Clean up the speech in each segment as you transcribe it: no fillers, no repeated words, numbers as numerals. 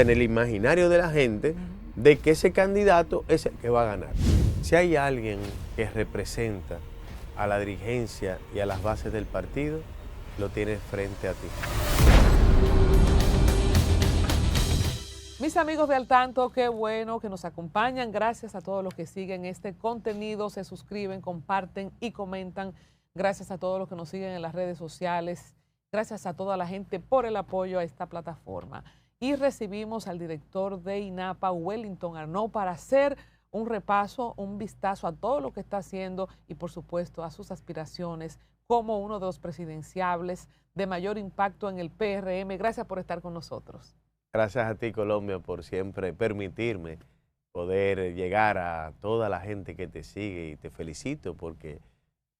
en el imaginario de la gente de que ese candidato es el que va a ganar. Si hay alguien que representa a la dirigencia y a las bases del partido, lo tienes frente a ti. Mis amigos de Al Tanto, qué bueno que nos acompañan. Gracias a todos los que siguen este contenido, se suscriben, comparten y comentan. Gracias a todos los que nos siguen en las redes sociales. Gracias a toda la gente por el apoyo a esta plataforma. Y recibimos al director de INAPA, Wellington Arnaud, para hacer un repaso, un vistazo a todo lo que está haciendo y, por supuesto, a sus aspiraciones como uno de los presidenciables de mayor impacto en el PRM. Gracias por estar con nosotros. Gracias a ti, Colombia, por siempre permitirme poder llegar a toda la gente que te sigue, y te felicito porque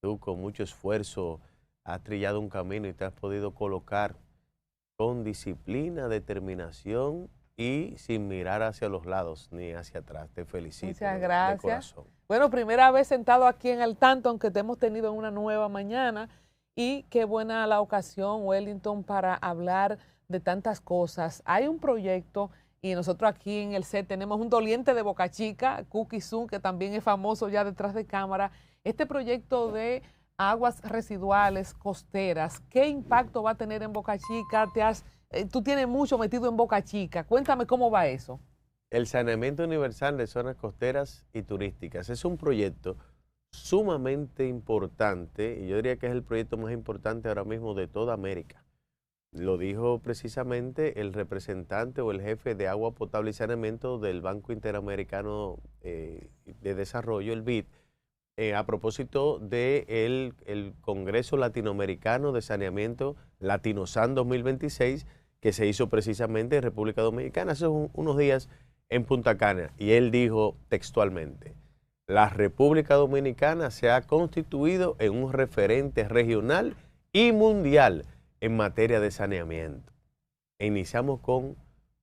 tú con mucho esfuerzo has trillado un camino y te has podido colocar con disciplina, determinación y sin mirar hacia los lados ni hacia atrás. Te felicito. Muchas gracias. De corazón. Bueno, primera vez sentado aquí en Al Tanto, aunque te hemos tenido en una nueva mañana, y qué buena la ocasión, Wellington, para hablar de tantas cosas. Hay un proyecto y nosotros aquí en el set tenemos un doliente de Boca Chica, Cookie Zoom, que también es famoso ya detrás de cámara. Este proyecto de aguas residuales costeras, ¿qué impacto va a tener en Boca Chica? Tú tienes mucho metido en Boca Chica. Cuéntame cómo va eso. El saneamiento universal de zonas costeras y turísticas es un proyecto sumamente importante, y yo diría que es el proyecto más importante ahora mismo de toda América. Lo dijo precisamente el representante o el jefe de agua potable y saneamiento del Banco Interamericano de Desarrollo, el BID, a propósito del Congreso Latinoamericano de Saneamiento Latinosan 2026, que se hizo precisamente en República Dominicana hace unos días en Punta Cana. Y él dijo textualmente: la República Dominicana se ha constituido en un referente regional y mundial en materia de saneamiento. Iniciamos con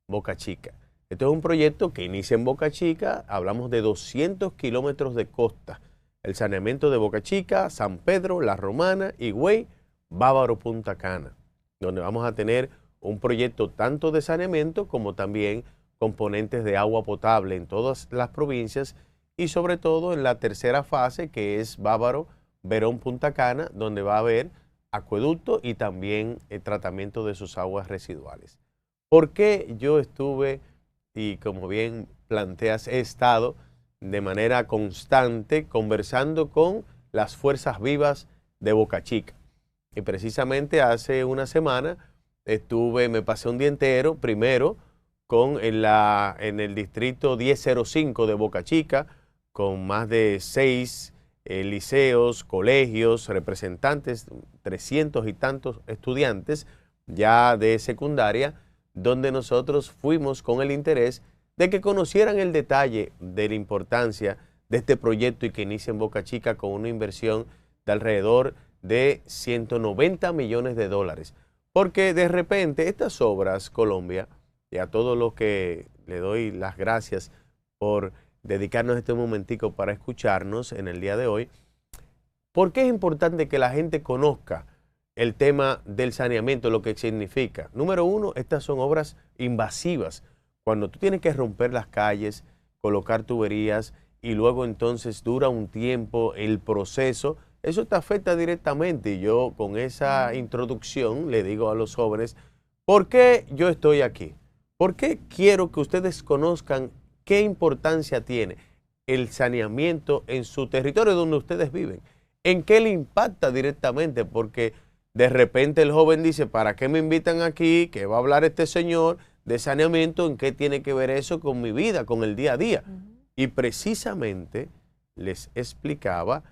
Boca Chica. Esto es un proyecto que inicia en Boca Chica. Hablamos de 200 kilómetros de costa. El saneamiento de Boca Chica, San Pedro, La Romana, Higüey, Bávaro, Punta Cana, donde vamos a tener un proyecto tanto de saneamiento como también componentes de agua potable en todas las provincias, y sobre todo en la tercera fase, que es Bávaro, Verón, Punta Cana, donde va a haber acueducto y también el tratamiento de sus aguas residuales. ¿Por qué yo estuve, y como bien planteas, he estado de manera constante conversando con las fuerzas vivas de Boca Chica? Y precisamente hace una semana me pasé un día entero, primero en el distrito 1005 de Boca Chica, con más de 6 liceos, colegios, representantes, 300 y tantos estudiantes ya de secundaria, donde nosotros fuimos con el interés de que conocieran el detalle de la importancia de este proyecto y que inicia en Boca Chica con una inversión de alrededor de 190 millones de dólares. Porque de repente estas obras, Colombia, y a todos los que le doy las gracias por dedicarnos este momentico para escucharnos en el día de hoy, ¿por qué es importante que la gente conozca el tema del saneamiento, lo que significa? Número uno, estas son obras invasivas. Cuando tú tienes que romper las calles, colocar tuberías y luego entonces dura un tiempo el proceso, eso te afecta directamente. Y yo con esa introducción le digo a los jóvenes, ¿por qué yo estoy aquí? ¿Por qué quiero que ustedes conozcan qué importancia tiene el saneamiento en su territorio donde ustedes viven? ¿En qué le impacta directamente? Porque de repente el joven dice, ¿para qué me invitan aquí? ¿Qué va a hablar este señor de saneamiento? ¿En qué tiene que ver eso con mi vida, con el día a día? Y precisamente les explicaba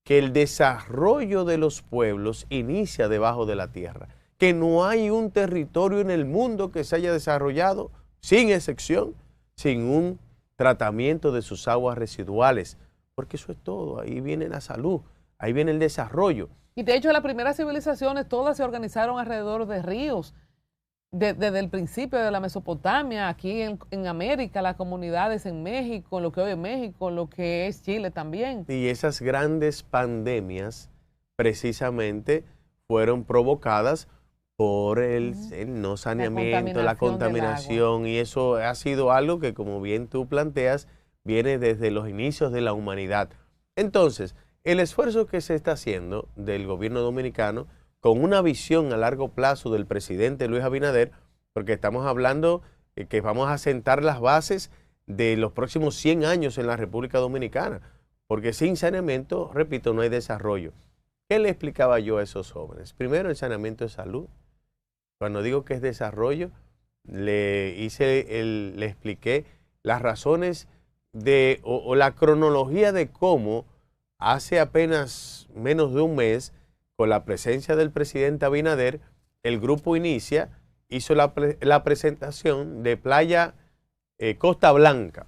que el desarrollo de los pueblos inicia debajo de la tierra, que no hay un territorio en el mundo que se haya desarrollado, sin excepción, sin un tratamiento de sus aguas residuales, porque eso es todo. Ahí viene la salud, ahí viene el desarrollo. Y de hecho las primeras civilizaciones todas se organizaron alrededor de ríos. Desde el principio de la Mesopotamia, aquí en América, las comunidades en México, lo que hoy es México, lo que es Chile también. Y esas grandes pandemias precisamente fueron provocadas por el no saneamiento, la contaminación, y eso ha sido algo que, como bien tú planteas, viene desde los inicios de la humanidad. Entonces, el esfuerzo que se está haciendo del gobierno dominicano, con una visión a largo plazo del presidente Luis Abinader, porque estamos hablando que vamos a sentar las bases de los próximos 100 años en la República Dominicana, porque sin saneamiento, repito, no hay desarrollo. ¿Qué le explicaba yo a esos jóvenes? Primero, el saneamiento de salud. Cuando digo que es desarrollo, le expliqué las razones o la cronología de cómo hace apenas menos de un mes, con la presencia del presidente Abinader, el Grupo Inicia hizo la presentación de Playa Costa Blanca,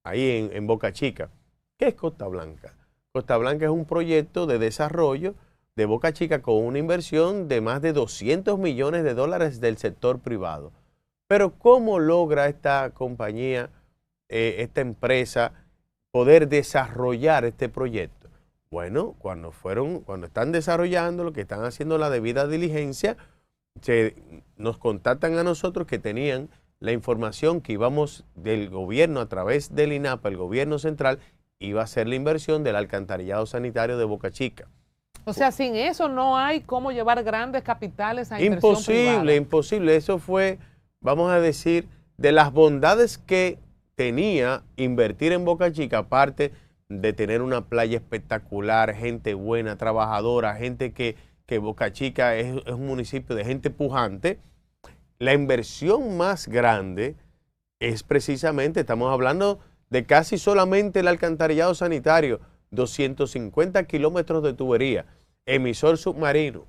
ahí en Boca Chica. ¿Qué es Costa Blanca? Costa Blanca es un proyecto de desarrollo de Boca Chica con una inversión de más de 200 millones de dólares del sector privado. Pero ¿cómo logra esta compañía, esta empresa, poder desarrollar este proyecto? Bueno, cuando están desarrollando, lo que están haciendo la debida diligencia, nos contactan a nosotros que tenían la información que íbamos del gobierno a través del INAPA, el gobierno central, iba a hacer la inversión del alcantarillado sanitario de Boca Chica. O sea, sin eso no hay cómo llevar grandes capitales a inversión privada. Imposible. Eso fue, vamos a decir, de las bondades que tenía invertir en Boca Chica, aparte de tener una playa espectacular, gente buena, trabajadora, gente que Boca Chica es un municipio de gente pujante. La inversión más grande es precisamente, estamos hablando de casi solamente el alcantarillado sanitario, 250 kilómetros de tubería, emisor submarino,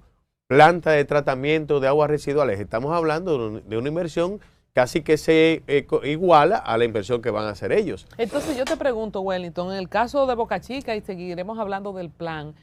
planta de tratamiento de aguas residuales. Estamos hablando de una inversión casi que se iguala a la inversión que van a hacer ellos. Entonces yo te pregunto, Wellington, en el caso de Boca Chica, y seguiremos hablando del plan,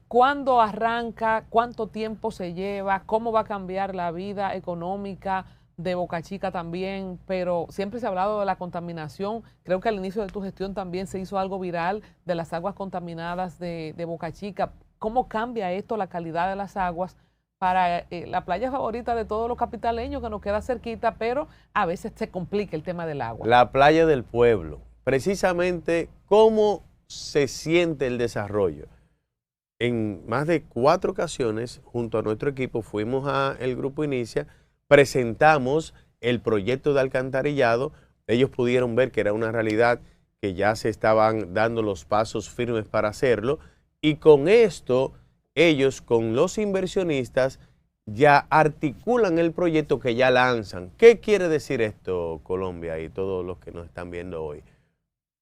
¿cuándo arranca? ¿Cuánto tiempo se lleva? ¿Cómo va a cambiar la vida económica de Boca Chica también? Pero siempre se ha hablado de la contaminación. Creo que al inicio de tu gestión también se hizo algo viral de las aguas contaminadas de Boca Chica. ¿Cómo cambia esto la calidad de las aguas para la playa favorita de todos los capitaleños, que nos queda cerquita, pero a veces se complica el tema del agua? La playa del pueblo. Precisamente, ¿cómo se siente el desarrollo? En más de 4 ocasiones, junto a nuestro equipo, fuimos al Grupo Inicia, presentamos el proyecto de alcantarillado. Ellos pudieron ver que era una realidad, que ya se estaban dando los pasos firmes para hacerlo, y con esto ellos, con los inversionistas, ya articulan el proyecto que ya lanzan. ¿Qué quiere decir esto, Colombia y todos los que nos están viendo hoy?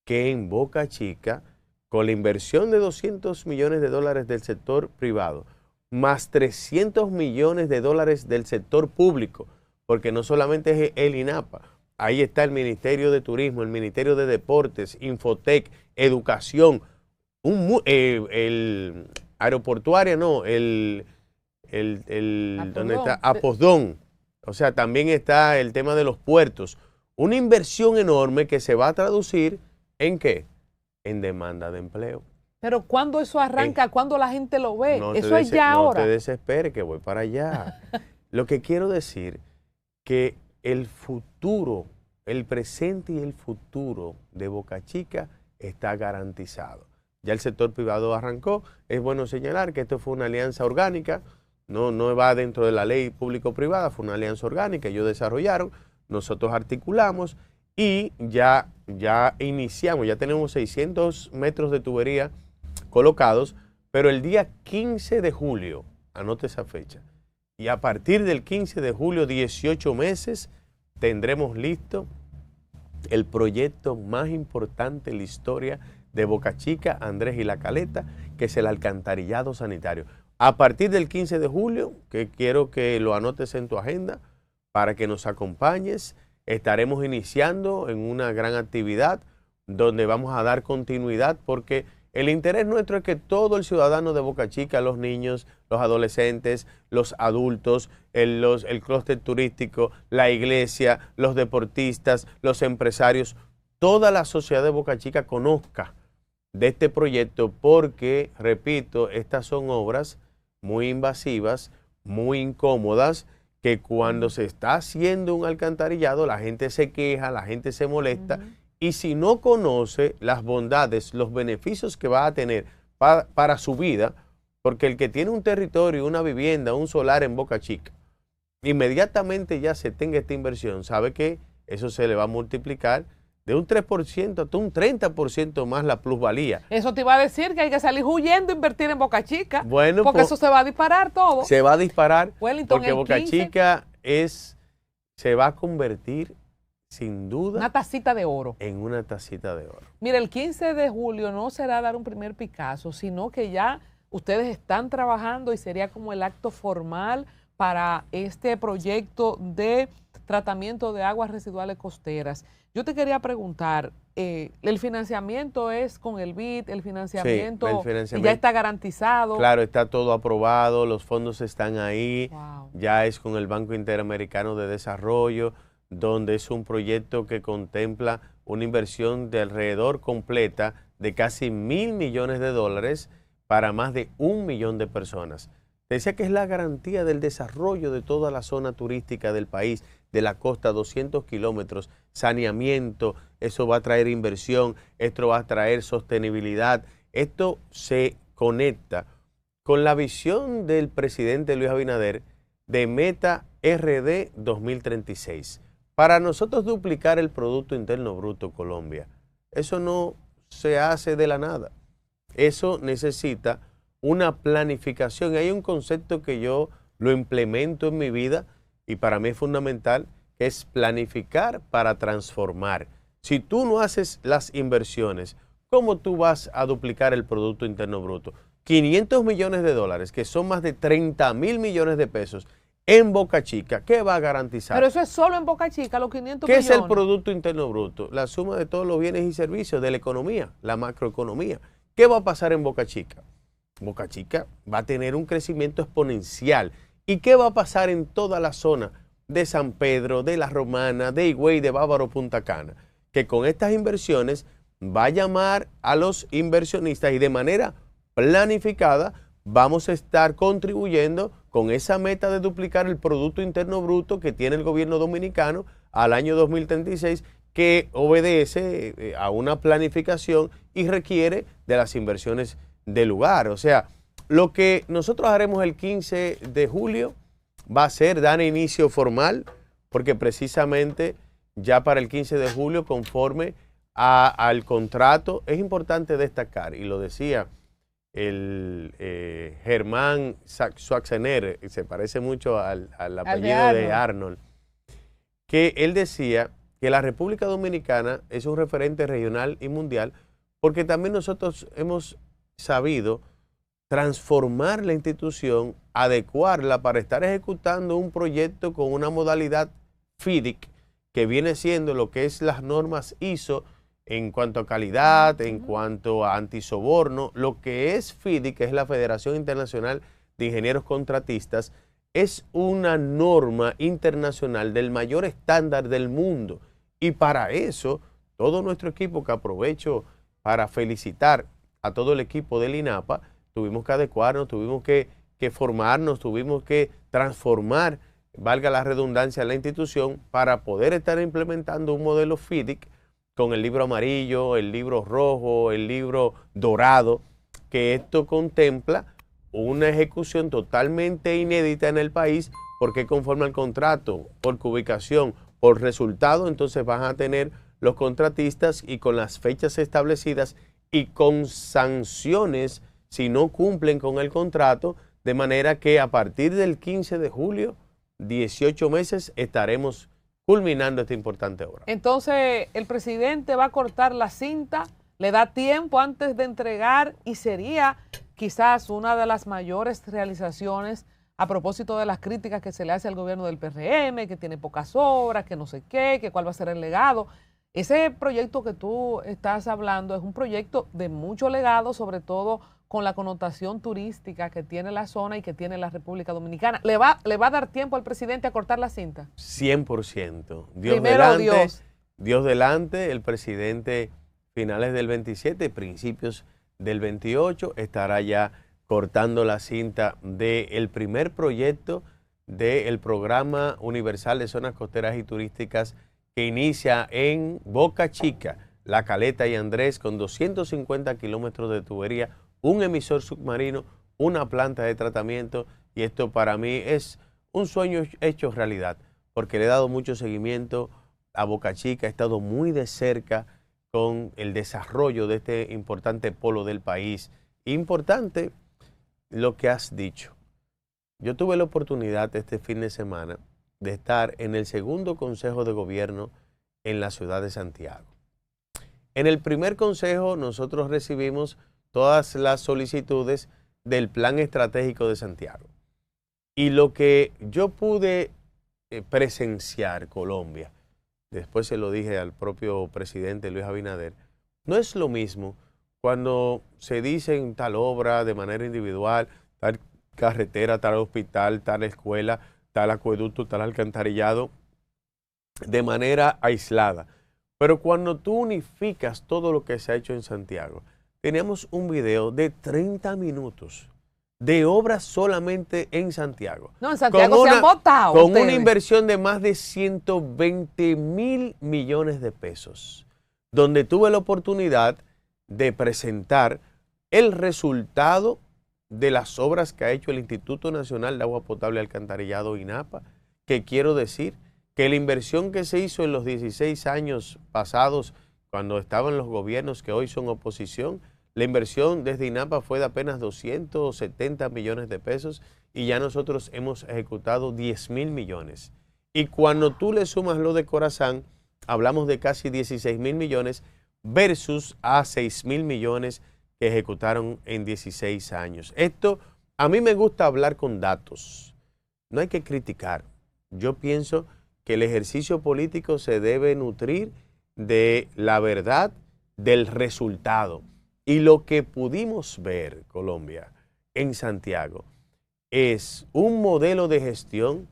Que en Boca Chica, con la inversión de 200 millones de dólares del sector privado, más 300 millones de dólares del sector público, porque no solamente es el INAPA, ahí está el Ministerio de Turismo, el Ministerio de Deportes, Infotec, Educación, el aeroportuaria, no, ¿dónde está? Apodón. O sea, también está el tema de los puertos. Una inversión enorme que se va a traducir ¿en qué? En demanda de empleo. Pero ¿cuándo eso arranca? ¿Cuándo la gente lo ve? No eso es ya ahora. No te desesperes, que voy para allá. Lo que quiero decir, que el futuro, el presente y el futuro de Boca Chica está garantizado. Ya el sector privado arrancó. Es bueno señalar que esto fue una alianza orgánica, no va dentro de la ley público-privada, fue una alianza orgánica, ellos desarrollaron, nosotros articulamos y ya iniciamos, ya tenemos 600 metros de tubería colocados, pero el día 15 de julio, anote esa fecha, y a partir del 15 de julio, 18 meses, tendremos listo el proyecto más importante en la historia de Boca Chica, Andrés y La Caleta, que es el alcantarillado sanitario. A partir del 15 de julio, que quiero que lo anotes en tu agenda para que nos acompañes, estaremos iniciando en una gran actividad donde vamos a dar continuidad, porque el interés nuestro es que todo el ciudadano de Boca Chica, los niños, los adolescentes, los adultos, el clúster turístico, la iglesia, los deportistas, los empresarios, toda la sociedad de Boca Chica conozca de este proyecto, porque, repito, estas son obras muy invasivas, muy incómodas, que cuando se está haciendo un alcantarillado la gente se queja, la gente se molesta, y si no conoce las bondades, los beneficios que va a tener para su vida, porque el que tiene un territorio, una vivienda, un solar en Boca Chica, inmediatamente ya se tenga esta inversión, sabe que eso se le va a multiplicar de un 3% hasta un 30% más la plusvalía. Eso te iba a decir que hay que salir huyendo e invertir en Boca Chica. Bueno, porque eso se va a disparar todo. Se va a disparar Wellington, porque Boca 15, Chica se va a convertir sin duda una tacita de oro. En una tacita de oro. Mira, el 15 de julio no será dar un primer Picasso, sino que ya ustedes están trabajando y sería como el acto formal para este proyecto de tratamiento de aguas residuales costeras. Yo te quería preguntar, ¿el financiamiento es con el BID? ¿El financiamiento, sí, el financiamiento ya está garantizado? Claro, está todo aprobado, los fondos están ahí, Wow. Ya es con el Banco Interamericano de Desarrollo, donde es un proyecto que contempla una inversión de alrededor completa de casi $1.000 millones para más de 1 millón de personas. Te decía que es la garantía del desarrollo de toda la zona turística del país, de la costa, 200 kilómetros, saneamiento, eso va a traer inversión, esto va a traer sostenibilidad. Esto se conecta con la visión del presidente Luis Abinader de Meta RD 2036. Para nosotros duplicar el Producto Interno Bruto Colombia, eso no se hace de la nada. Eso necesita una planificación. Hay un concepto que yo lo implemento en mi vida y para mí es fundamental, que es planificar para transformar. Si tú no haces las inversiones, ¿cómo tú vas a duplicar el Producto Interno Bruto? 500 millones de dólares, que son más de 30.000 millones de pesos en Boca Chica, ¿qué va a garantizar? Pero eso es solo en Boca Chica, los 500 ¿Qué millones? es el Producto Interno Bruto? La suma de todos los bienes y servicios de la economía, la macroeconomía. ¿Qué va a pasar en Boca Chica? Boca Chica va a tener un crecimiento exponencial. ¿Y qué va a pasar en toda la zona de San Pedro, de La Romana, de Higüey, de Bávaro, Punta Cana? Que con estas inversiones va a llamar a los inversionistas y de manera planificada vamos a estar contribuyendo con esa meta de duplicar el Producto Interno Bruto que tiene el gobierno dominicano al año 2036, que obedece a una planificación y requiere de las inversiones del lugar. O sea, lo que nosotros haremos el 15 de julio va a ser dar inicio formal, porque precisamente ya para el 15 de julio, conforme al contrato, es importante destacar, y lo decía el Germán Schwarzenegger, se parece mucho al apellido de Arnold, que él decía que la República Dominicana es un referente regional y mundial, porque también nosotros hemos sabido transformar la institución, adecuarla para estar ejecutando un proyecto con una modalidad FIDIC, que viene siendo lo que es las normas ISO en cuanto a calidad, en cuanto a antisoborno. Lo que es FIDIC, que es la Federación Internacional de Ingenieros Contratistas, es una norma internacional del mayor estándar del mundo. Y para eso, todo nuestro equipo, que aprovecho para felicitar a todo el equipo del INAPA, tuvimos que adecuarnos, tuvimos que formarnos, tuvimos que transformar, valga la redundancia, la institución para poder estar implementando un modelo FIDIC con el libro amarillo, el libro rojo, el libro dorado, que esto contempla una ejecución totalmente inédita en el país, porque conforme al contrato, por cubicación, por resultado, entonces van a tener los contratistas y con las fechas establecidas y con sanciones si no cumplen con el contrato, de manera que a partir del 15 de julio, 18 meses, estaremos culminando esta importante obra. Entonces, el presidente va a cortar la cinta, le da tiempo antes de entregar y sería quizás una de las mayores realizaciones a propósito de las críticas que se le hace al gobierno del PRM, que tiene pocas obras, que no sé qué, que cuál va a ser el legado. Ese proyecto que tú estás hablando es un proyecto de mucho legado, sobre todo con la connotación turística que tiene la zona y que tiene la República Dominicana. ¿Le va a dar tiempo al presidente a cortar la cinta? 100%. Dios Primero delante, Dios delante, el presidente finales del 27, principios del 28, estará ya cortando la cinta del primer proyecto del Programa Universal de Zonas Costeras y Turísticas que inicia en Boca Chica, La Caleta y Andrés, con 250 kilómetros de tubería, un emisor submarino, una planta de tratamiento, y esto para mí es un sueño hecho realidad, porque le he dado mucho seguimiento a Boca Chica, he estado muy de cerca con el desarrollo de este importante polo del país. Importante lo que has dicho. Yo tuve la oportunidad este fin de semana de estar en el segundo Consejo de Gobierno en la ciudad de Santiago. En el primer consejo nosotros recibimos todas las solicitudes del Plan Estratégico de Santiago. Y lo que yo pude presenciar, Colombia, después se lo dije al propio presidente Luis Abinader, no es lo mismo cuando se dice tal obra de manera individual, tal carretera, tal hospital, tal escuela, tal acueducto, tal alcantarillado, de manera aislada. Pero cuando tú unificas todo lo que se ha hecho en Santiago, teníamos un video de 30 minutos de obras solamente en Santiago. No, en Santiago se han votado. Con una inversión de más de 120.000 millones de pesos, donde tuve la oportunidad de presentar el resultado de las obras que ha hecho el Instituto Nacional de Agua Potable y Alcantarillado, INAPA, que quiero decir que la inversión que se hizo en los 16 años pasados, cuando estaban los gobiernos que hoy son oposición, la inversión desde INAPA fue de apenas 270 millones de pesos y ya nosotros hemos ejecutado 10.000 millones. Y cuando tú le sumas lo de Corazán, hablamos de casi 16.000 millones versus a 6.000 millones que ejecutaron en 16 años. Esto, a mí me gusta hablar con datos. No hay que criticar. Yo pienso que el ejercicio político se debe nutrir de la verdad, del resultado. Y lo que pudimos ver, Colombia, en Santiago, es un modelo de gestión,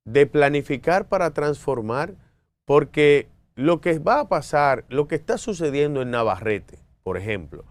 de planificar para transformar, porque lo que va a pasar, lo que está sucediendo en Navarrete, por ejemplo,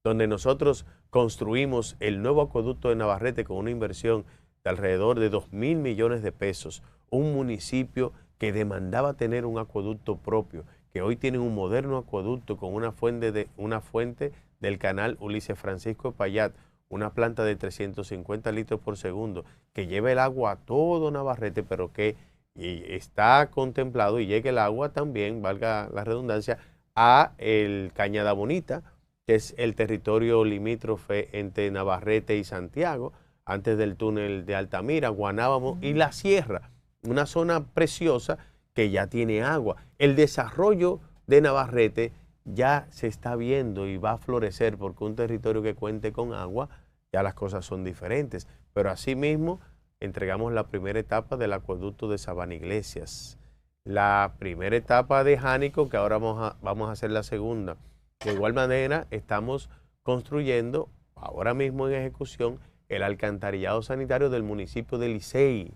donde nosotros construimos el nuevo acueducto de Navarrete con una inversión de alrededor de 2.000 millones de pesos, un municipio que demandaba tener un acueducto propio, que hoy tiene un moderno acueducto con una fuente del canal Ulises Francisco Espaillat, una planta de 350 litros por segundo, que lleva el agua a todo Navarrete, pero que está contemplado y llegue el agua también, valga la redundancia, a el Cañada Bonita, que es el territorio limítrofe entre Navarrete y Santiago, antes del túnel de Altamira, Guanábamo y La Sierra, una zona preciosa que ya tiene agua. El desarrollo de Navarrete ya se está viendo y va a florecer porque un territorio que cuente con agua, ya las cosas son diferentes. Pero asimismo, entregamos la primera etapa del acueducto de Sabana Iglesias, la primera etapa de Jánico, que ahora vamos a hacer la segunda. De igual manera, estamos construyendo, ahora mismo en ejecución, el alcantarillado sanitario del municipio de Licey,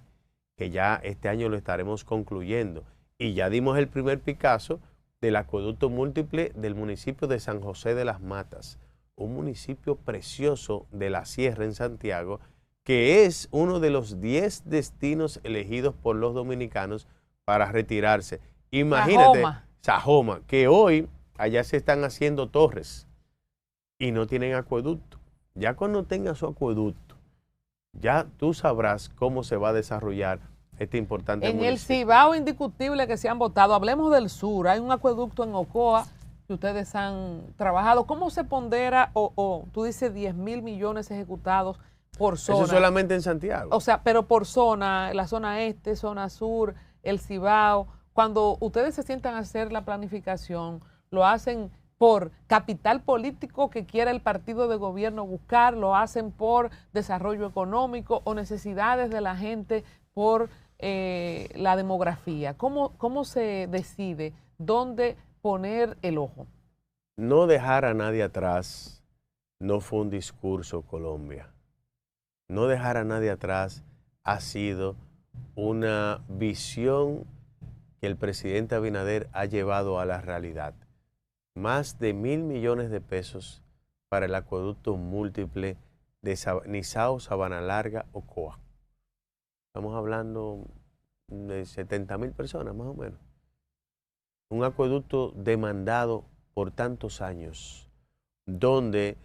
que ya este año lo estaremos concluyendo. Y ya dimos el primer Picasso del acueducto múltiple del municipio de San José de las Matas, un municipio precioso de la Sierra en Santiago, que es uno de los 10 destinos elegidos por los dominicanos para retirarse. Imagínate, Sajoma, que hoy allá se están haciendo torres y no tienen acueducto. Ya cuando tenga su acueducto, ya tú sabrás cómo se va a desarrollar este importante municipio. En el Cibao indiscutible que se han votado, hablemos del sur, hay un acueducto en Ocoa que ustedes han trabajado. ¿Cómo se pondera o tú dices 10.000 millones ejecutados por zona? Eso solamente en Santiago. O sea, pero por zona, la zona este, zona sur, el Cibao. Cuando ustedes se sientan a hacer la planificación, lo hacen por capital político que quiera el partido de gobierno buscar, lo hacen por desarrollo económico o necesidades de la gente por la demografía. ¿Cómo se decide dónde poner el ojo? No dejar a nadie atrás no fue un discurso, Colombia. No dejar a nadie atrás ha sido una visión que el presidente Abinader ha llevado a la realidad. Más de 1.000 millones de pesos para el acueducto múltiple de Nizao, Sabana Larga, Ocoa. Estamos hablando de 70,000 personas más o menos. Un acueducto demandado por tantos años, donde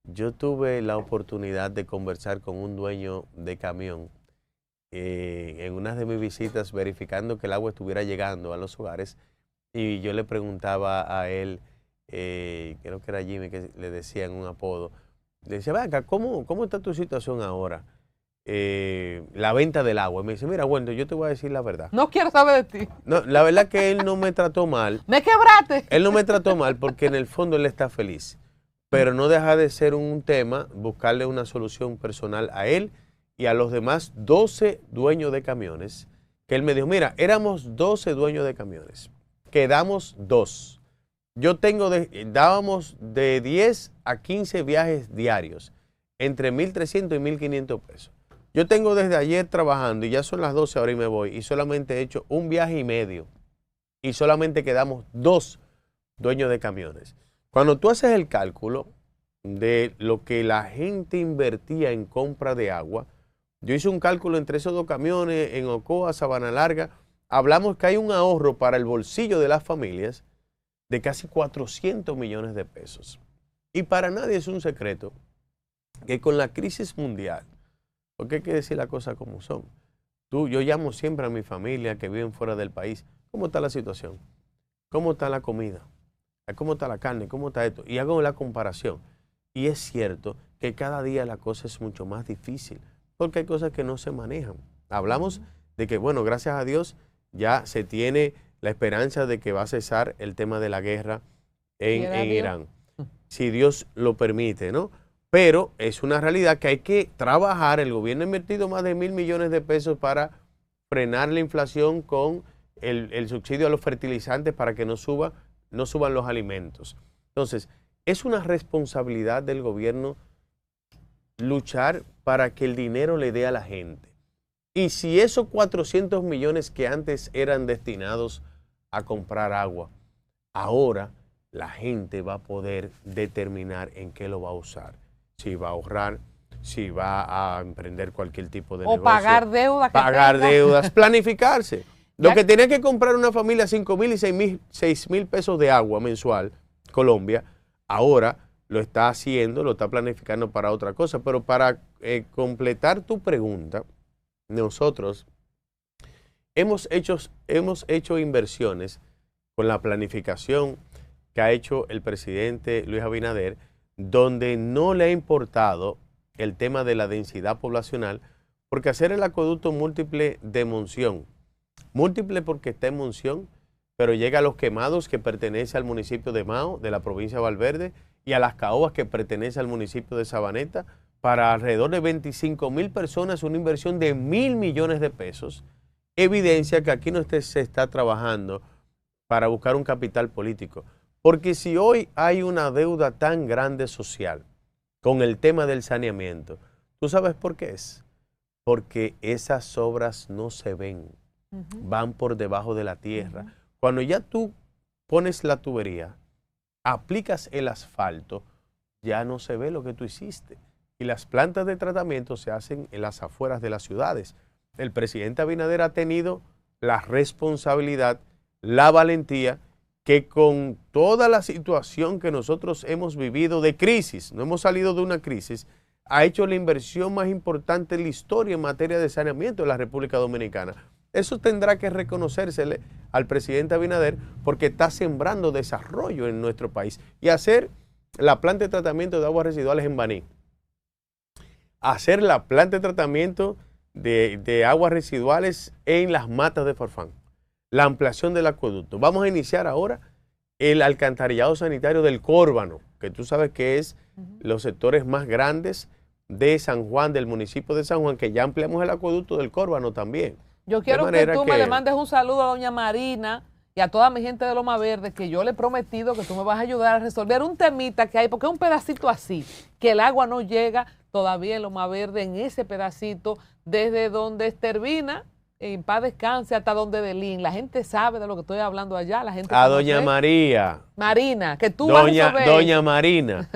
yo tuve la oportunidad de conversar con un dueño de camión en una de mis visitas, verificando que el agua estuviera llegando a los hogares, y yo le preguntaba a él, creo que era Jimmy, que le decían un apodo, le decía, venga, ¿cómo está tu situación ahora? La venta del agua. Y me dice, mira, bueno, yo te voy a decir la verdad. No quiero saber de ti. No, la verdad que él no me trató mal. ¡Me quebraste! Él no me trató mal porque en el fondo él está feliz. Pero no deja de ser un tema buscarle una solución personal a él y a los demás 12 dueños de camiones. Que él me dijo, mira, éramos 12 dueños de camiones. Quedamos 2. Dábamos de 10 a 15 viajes diarios, entre 1,300 y 1,500 pesos. Yo tengo desde ayer trabajando y ya son las 12 ahora y me voy y solamente he hecho un viaje y medio y solamente quedamos 2 dueños de camiones. Cuando tú haces el cálculo de lo que la gente invertía en compra de agua, yo hice un cálculo entre esos 2 camiones en Ocoa, Sabana Larga, hablamos que hay un ahorro para el bolsillo de las familias de casi 400 millones de pesos. Y para nadie es un secreto que con la crisis mundial, porque hay que decir las cosas como son. Yo llamo siempre a mi familia que viven fuera del país, ¿cómo está la situación? ¿Cómo está la comida? ¿Cómo está la carne? ¿Cómo está esto? Y hago la comparación. Y es cierto que cada día la cosa es mucho más difícil, porque hay cosas que no se manejan. Hablamos de que, bueno, gracias a Dios ya se tiene la esperanza de que va a cesar el tema de la guerra en Irán. Si Dios lo permite, ¿no? Pero es una realidad que hay que trabajar. El gobierno ha invertido más de 1,000 millones de pesos para frenar la inflación con el subsidio a los fertilizantes para que no suban los alimentos. Entonces, es una responsabilidad del gobierno luchar para que el dinero le dé a la gente. Y si esos 400 millones que antes eran destinados a comprar agua, ahora la gente va a poder determinar en qué lo va a usar. Si va a ahorrar, si va a emprender cualquier tipo de negocio. O pagar deudas. Pagar deudas, planificarse. Lo que tenía que comprar una familia 5,000 y 6,000 pesos de agua mensual, Colombia, ahora lo está haciendo, lo está planificando para otra cosa. Pero para completar tu pregunta, nosotros hemos hecho inversiones con la planificación que ha hecho el presidente Luis Abinader, donde no le ha importado el tema de la densidad poblacional, porque hacer el acueducto múltiple de Monción, múltiple porque está en Monción, pero llega a Los Quemados, que pertenece al municipio de Mao, de la provincia de Valverde, y a Las Caobas, que pertenece al municipio de Sabaneta, para alrededor de 25,000 personas, una inversión de 1,000 millones de pesos, evidencia que aquí no se está trabajando para buscar un capital político. Porque si hoy hay una deuda tan grande social con el tema del saneamiento, ¿tú sabes por qué es? Porque esas obras no se ven, van por debajo de la tierra. Cuando ya tú pones la tubería, aplicas el asfalto, ya no se ve lo que tú hiciste. Y las plantas de tratamiento se hacen en las afueras de las ciudades. El presidente Abinader ha tenido la responsabilidad, la valentía, que con toda la situación que nosotros hemos vivido de crisis, no hemos salido de una crisis, ha hecho la inversión más importante en la historia en materia de saneamiento de la República Dominicana. Eso tendrá que reconocérsele al presidente Abinader porque está sembrando desarrollo en nuestro país. Y hacer la planta de tratamiento de aguas residuales en Baní, hacer la planta de tratamiento de aguas residuales en las matas de Farfán, la ampliación del acueducto. Vamos a iniciar ahora el alcantarillado sanitario del Córbano, que tú sabes que es los sectores más grandes de San Juan, del municipio de San Juan, que ya ampliamos el acueducto del Córbano también. Yo quiero que tú me le mandes un saludo a doña Marina y a toda mi gente de Loma Verde, que yo le he prometido que tú me vas a ayudar a resolver un temita que hay, porque es un pedacito así, que el agua no llega todavía en Loma Verde, en ese pedacito, desde donde termina, en paz descanse, hasta donde Delín. La gente sabe de lo que estoy hablando allá. La gente a doña María. Marina, que tú vas a resolver doña Marina,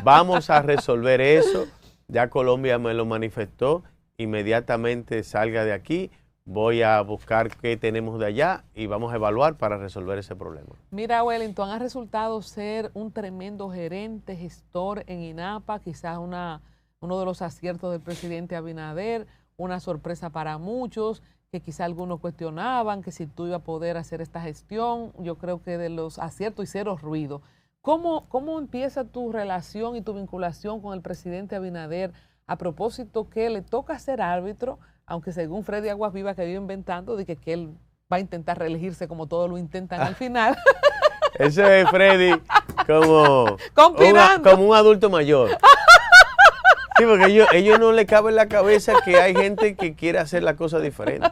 vamos a resolver eso. Ya Colombia me lo manifestó, inmediatamente salga de aquí, voy a buscar qué tenemos de allá y vamos a evaluar para resolver ese problema. Mira, Wellington, ha resultado ser un tremendo gerente, gestor en INAPA, quizás uno de los aciertos del presidente Abinader, una sorpresa para muchos, que quizás algunos cuestionaban que si tú ibas a poder hacer esta gestión. Yo creo que de los aciertos y cero ruido. ¿Cómo empieza tu relación y tu vinculación con el presidente Abinader a propósito que le toca ser árbitro, aunque según Freddy Aguas Vivas que vive inventando, de que él va a intentar reelegirse como todos lo intentan al final? Ese es Freddy como un adulto mayor. Sí, porque ellos no le cabe en la cabeza que hay gente que quiere hacer la cosa diferente,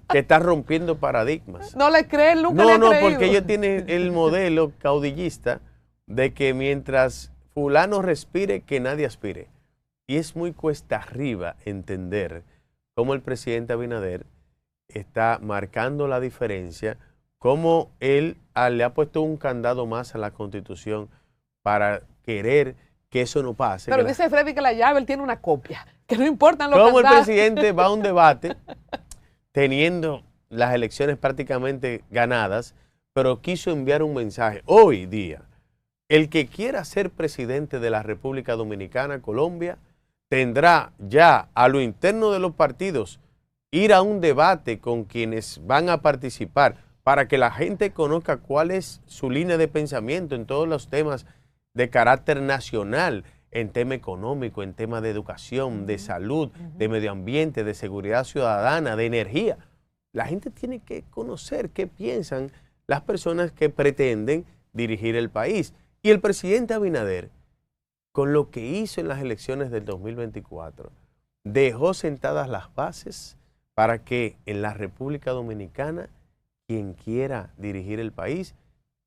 que está rompiendo paradigmas. No le creen, nunca le han creído. No, porque ellos tienen el modelo caudillista de que mientras fulano respire, que nadie aspire. Y es muy cuesta arriba entender cómo el presidente Abinader está marcando la diferencia, cómo él le ha puesto un candado más a la Constitución para querer que eso no pase. Pero dice Freddy que la llave él tiene una copia, que no importan los candados. Cómo el presidente va a un debate teniendo las elecciones prácticamente ganadas, pero quiso enviar un mensaje hoy día. El que quiera ser presidente de la República Dominicana, Colombia, tendrá ya a lo interno de los partidos ir a un debate con quienes van a participar para que la gente conozca cuál es su línea de pensamiento en todos los temas de carácter nacional, en tema económico, en tema de educación, de salud, de medio ambiente, de seguridad ciudadana, de energía. La gente tiene que conocer qué piensan las personas que pretenden dirigir el país. Y el presidente Abinader, con lo que hizo en las elecciones del 2024, dejó sentadas las bases para que en la República Dominicana, quien quiera dirigir el país,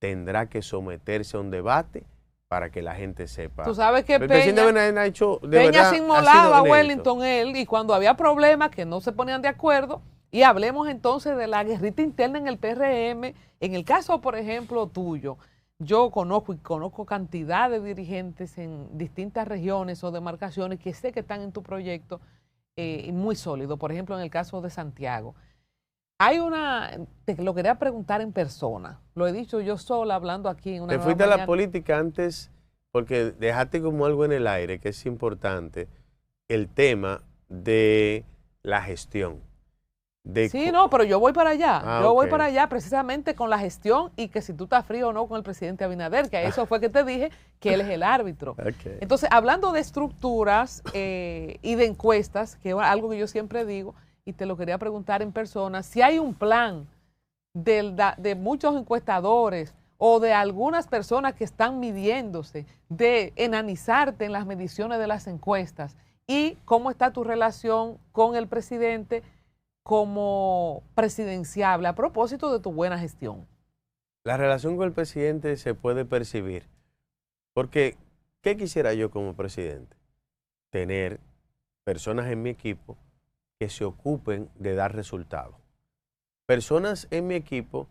tendrá que someterse a un debate para que la gente sepa. Tú sabes que el presidente Abinader ha hecho, de Peña verdad, se inmolaba a Wellington él, y cuando había problemas que no se ponían de acuerdo, y hablemos entonces de la guerrita interna en el PRM, en el caso, por ejemplo, tuyo. Yo conozco cantidad de dirigentes en distintas regiones o demarcaciones que sé que están en tu proyecto muy sólido. Por ejemplo, en el caso de Santiago. Te lo quería preguntar en persona. Lo he dicho yo sola hablando aquí en una Te fuiste a la política antes porque dejaste como algo en el aire que es importante, el tema de la gestión. Sí, no, pero yo voy para allá. Yo voy ok. para allá precisamente con la gestión y que si tú estás frío o no con el presidente Abinader, que a eso fue que te dije que él es el árbitro. Okay. Entonces, hablando de estructuras y de encuestas, que es algo que yo siempre digo, y te lo quería preguntar en persona, si hay un plan de muchos encuestadores o de algunas personas que están midiéndose, de enanizarte en las mediciones de las encuestas, y cómo está tu relación con el presidente como presidenciable a propósito de tu buena gestión. La relación con el presidente se puede percibir, porque ¿qué quisiera yo como presidente? Tener personas en mi equipo que se ocupen de dar resultados. Personas en mi equipo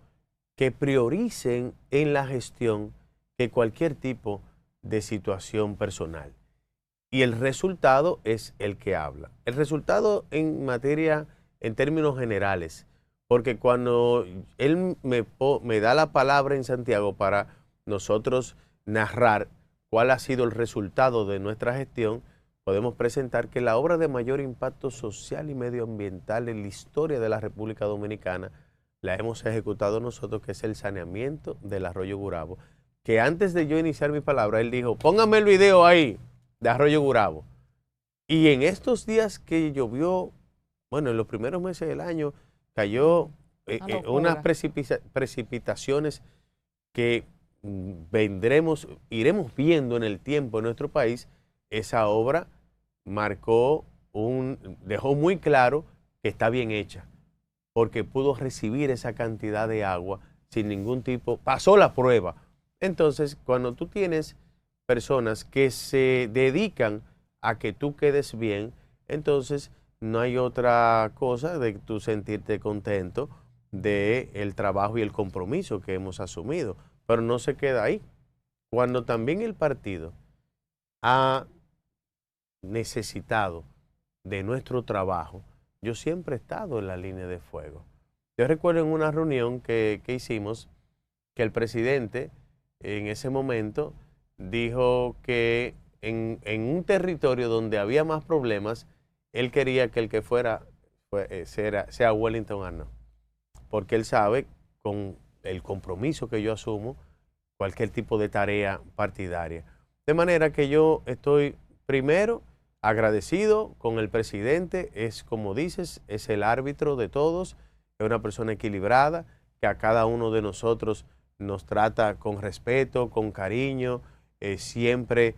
que prioricen en la gestión que cualquier tipo de situación personal. Y el resultado es el que habla. El resultado en términos generales, porque cuando él me da la palabra en Santiago para nosotros narrar cuál ha sido el resultado de nuestra gestión, podemos presentar que la obra de mayor impacto social y medioambiental en la historia de la República Dominicana la hemos ejecutado nosotros, que es el saneamiento del Arroyo Gurabo, que antes de yo iniciar mi palabra, él dijo, póngame el video ahí de Arroyo Gurabo. Y en estos días que llovió, bueno, en los primeros meses del año, cayó unas precipitaciones que iremos viendo en el tiempo en nuestro país. Esa obra dejó muy claro que está bien hecha, porque pudo recibir esa cantidad de agua sin ningún tipo, pasó la prueba. Entonces, cuando tú tienes personas que se dedican a que tú quedes bien, entonces no hay otra cosa de tú sentirte contento del trabajo y el compromiso que hemos asumido. Pero no se queda ahí. Cuando también el partido ha necesitado de nuestro trabajo, yo siempre he estado en la línea de fuego. Yo recuerdo en una reunión que hicimos que el presidente en ese momento dijo que en un territorio donde había más problemas, él quería que el que fuera sea Wellington Arnott, porque él sabe con el compromiso que yo asumo cualquier tipo de tarea partidaria. De manera que yo estoy primero agradecido con el presidente, es como dices, es el árbitro de todos, es una persona equilibrada, que a cada uno de nosotros nos trata con respeto, con cariño, siempre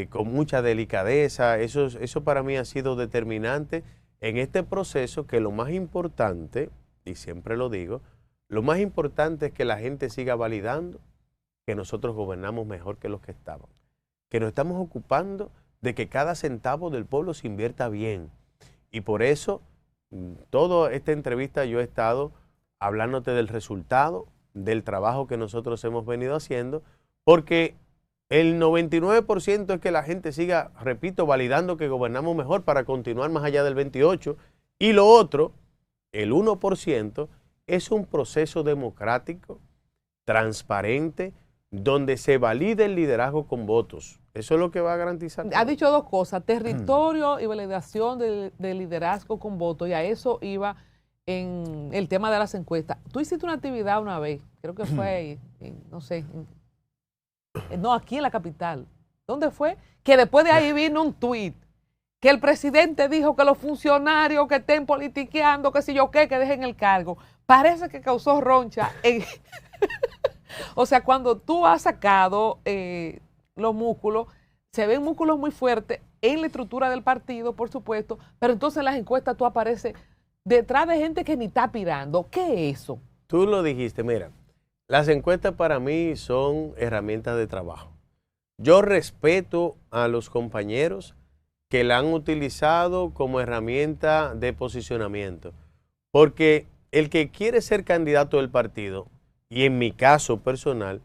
con mucha delicadeza. Eso para mí ha sido determinante en este proceso, que lo más importante, y siempre lo digo, lo más importante es que la gente siga validando que nosotros gobernamos mejor que los que estaban, que nos estamos ocupando de que cada centavo del pueblo se invierta bien. Y por eso, toda esta entrevista yo he estado hablándote del resultado, del trabajo que nosotros hemos venido haciendo, porque el 99% es que la gente siga, repito, validando que gobernamos mejor para continuar más allá del 28%, y lo otro, el 1%, es un proceso democrático, transparente, donde se valide el liderazgo con votos. Eso es lo que va a garantizar. Ha dicho dos cosas, territorio y validación de liderazgo con votos, y a eso iba en el tema de las encuestas. Tú hiciste una actividad una vez, creo que fue, no sé, no, aquí en la capital. ¿Dónde fue? Que después de ahí vino un tuit que el presidente dijo que los funcionarios que estén politiqueando, que si yo qué, que dejen el cargo. Parece que causó roncha. O sea, cuando tú has sacado los músculos, se ven músculos muy fuertes en la estructura del partido, por supuesto, pero entonces en las encuestas tú apareces detrás de gente que ni está aspirando. ¿Qué es eso? Tú lo dijiste, mira, las encuestas para mí son herramientas de trabajo. Yo respeto a los compañeros que la han utilizado como herramienta de posicionamiento, porque el que quiere ser candidato del partido, y en mi caso personal,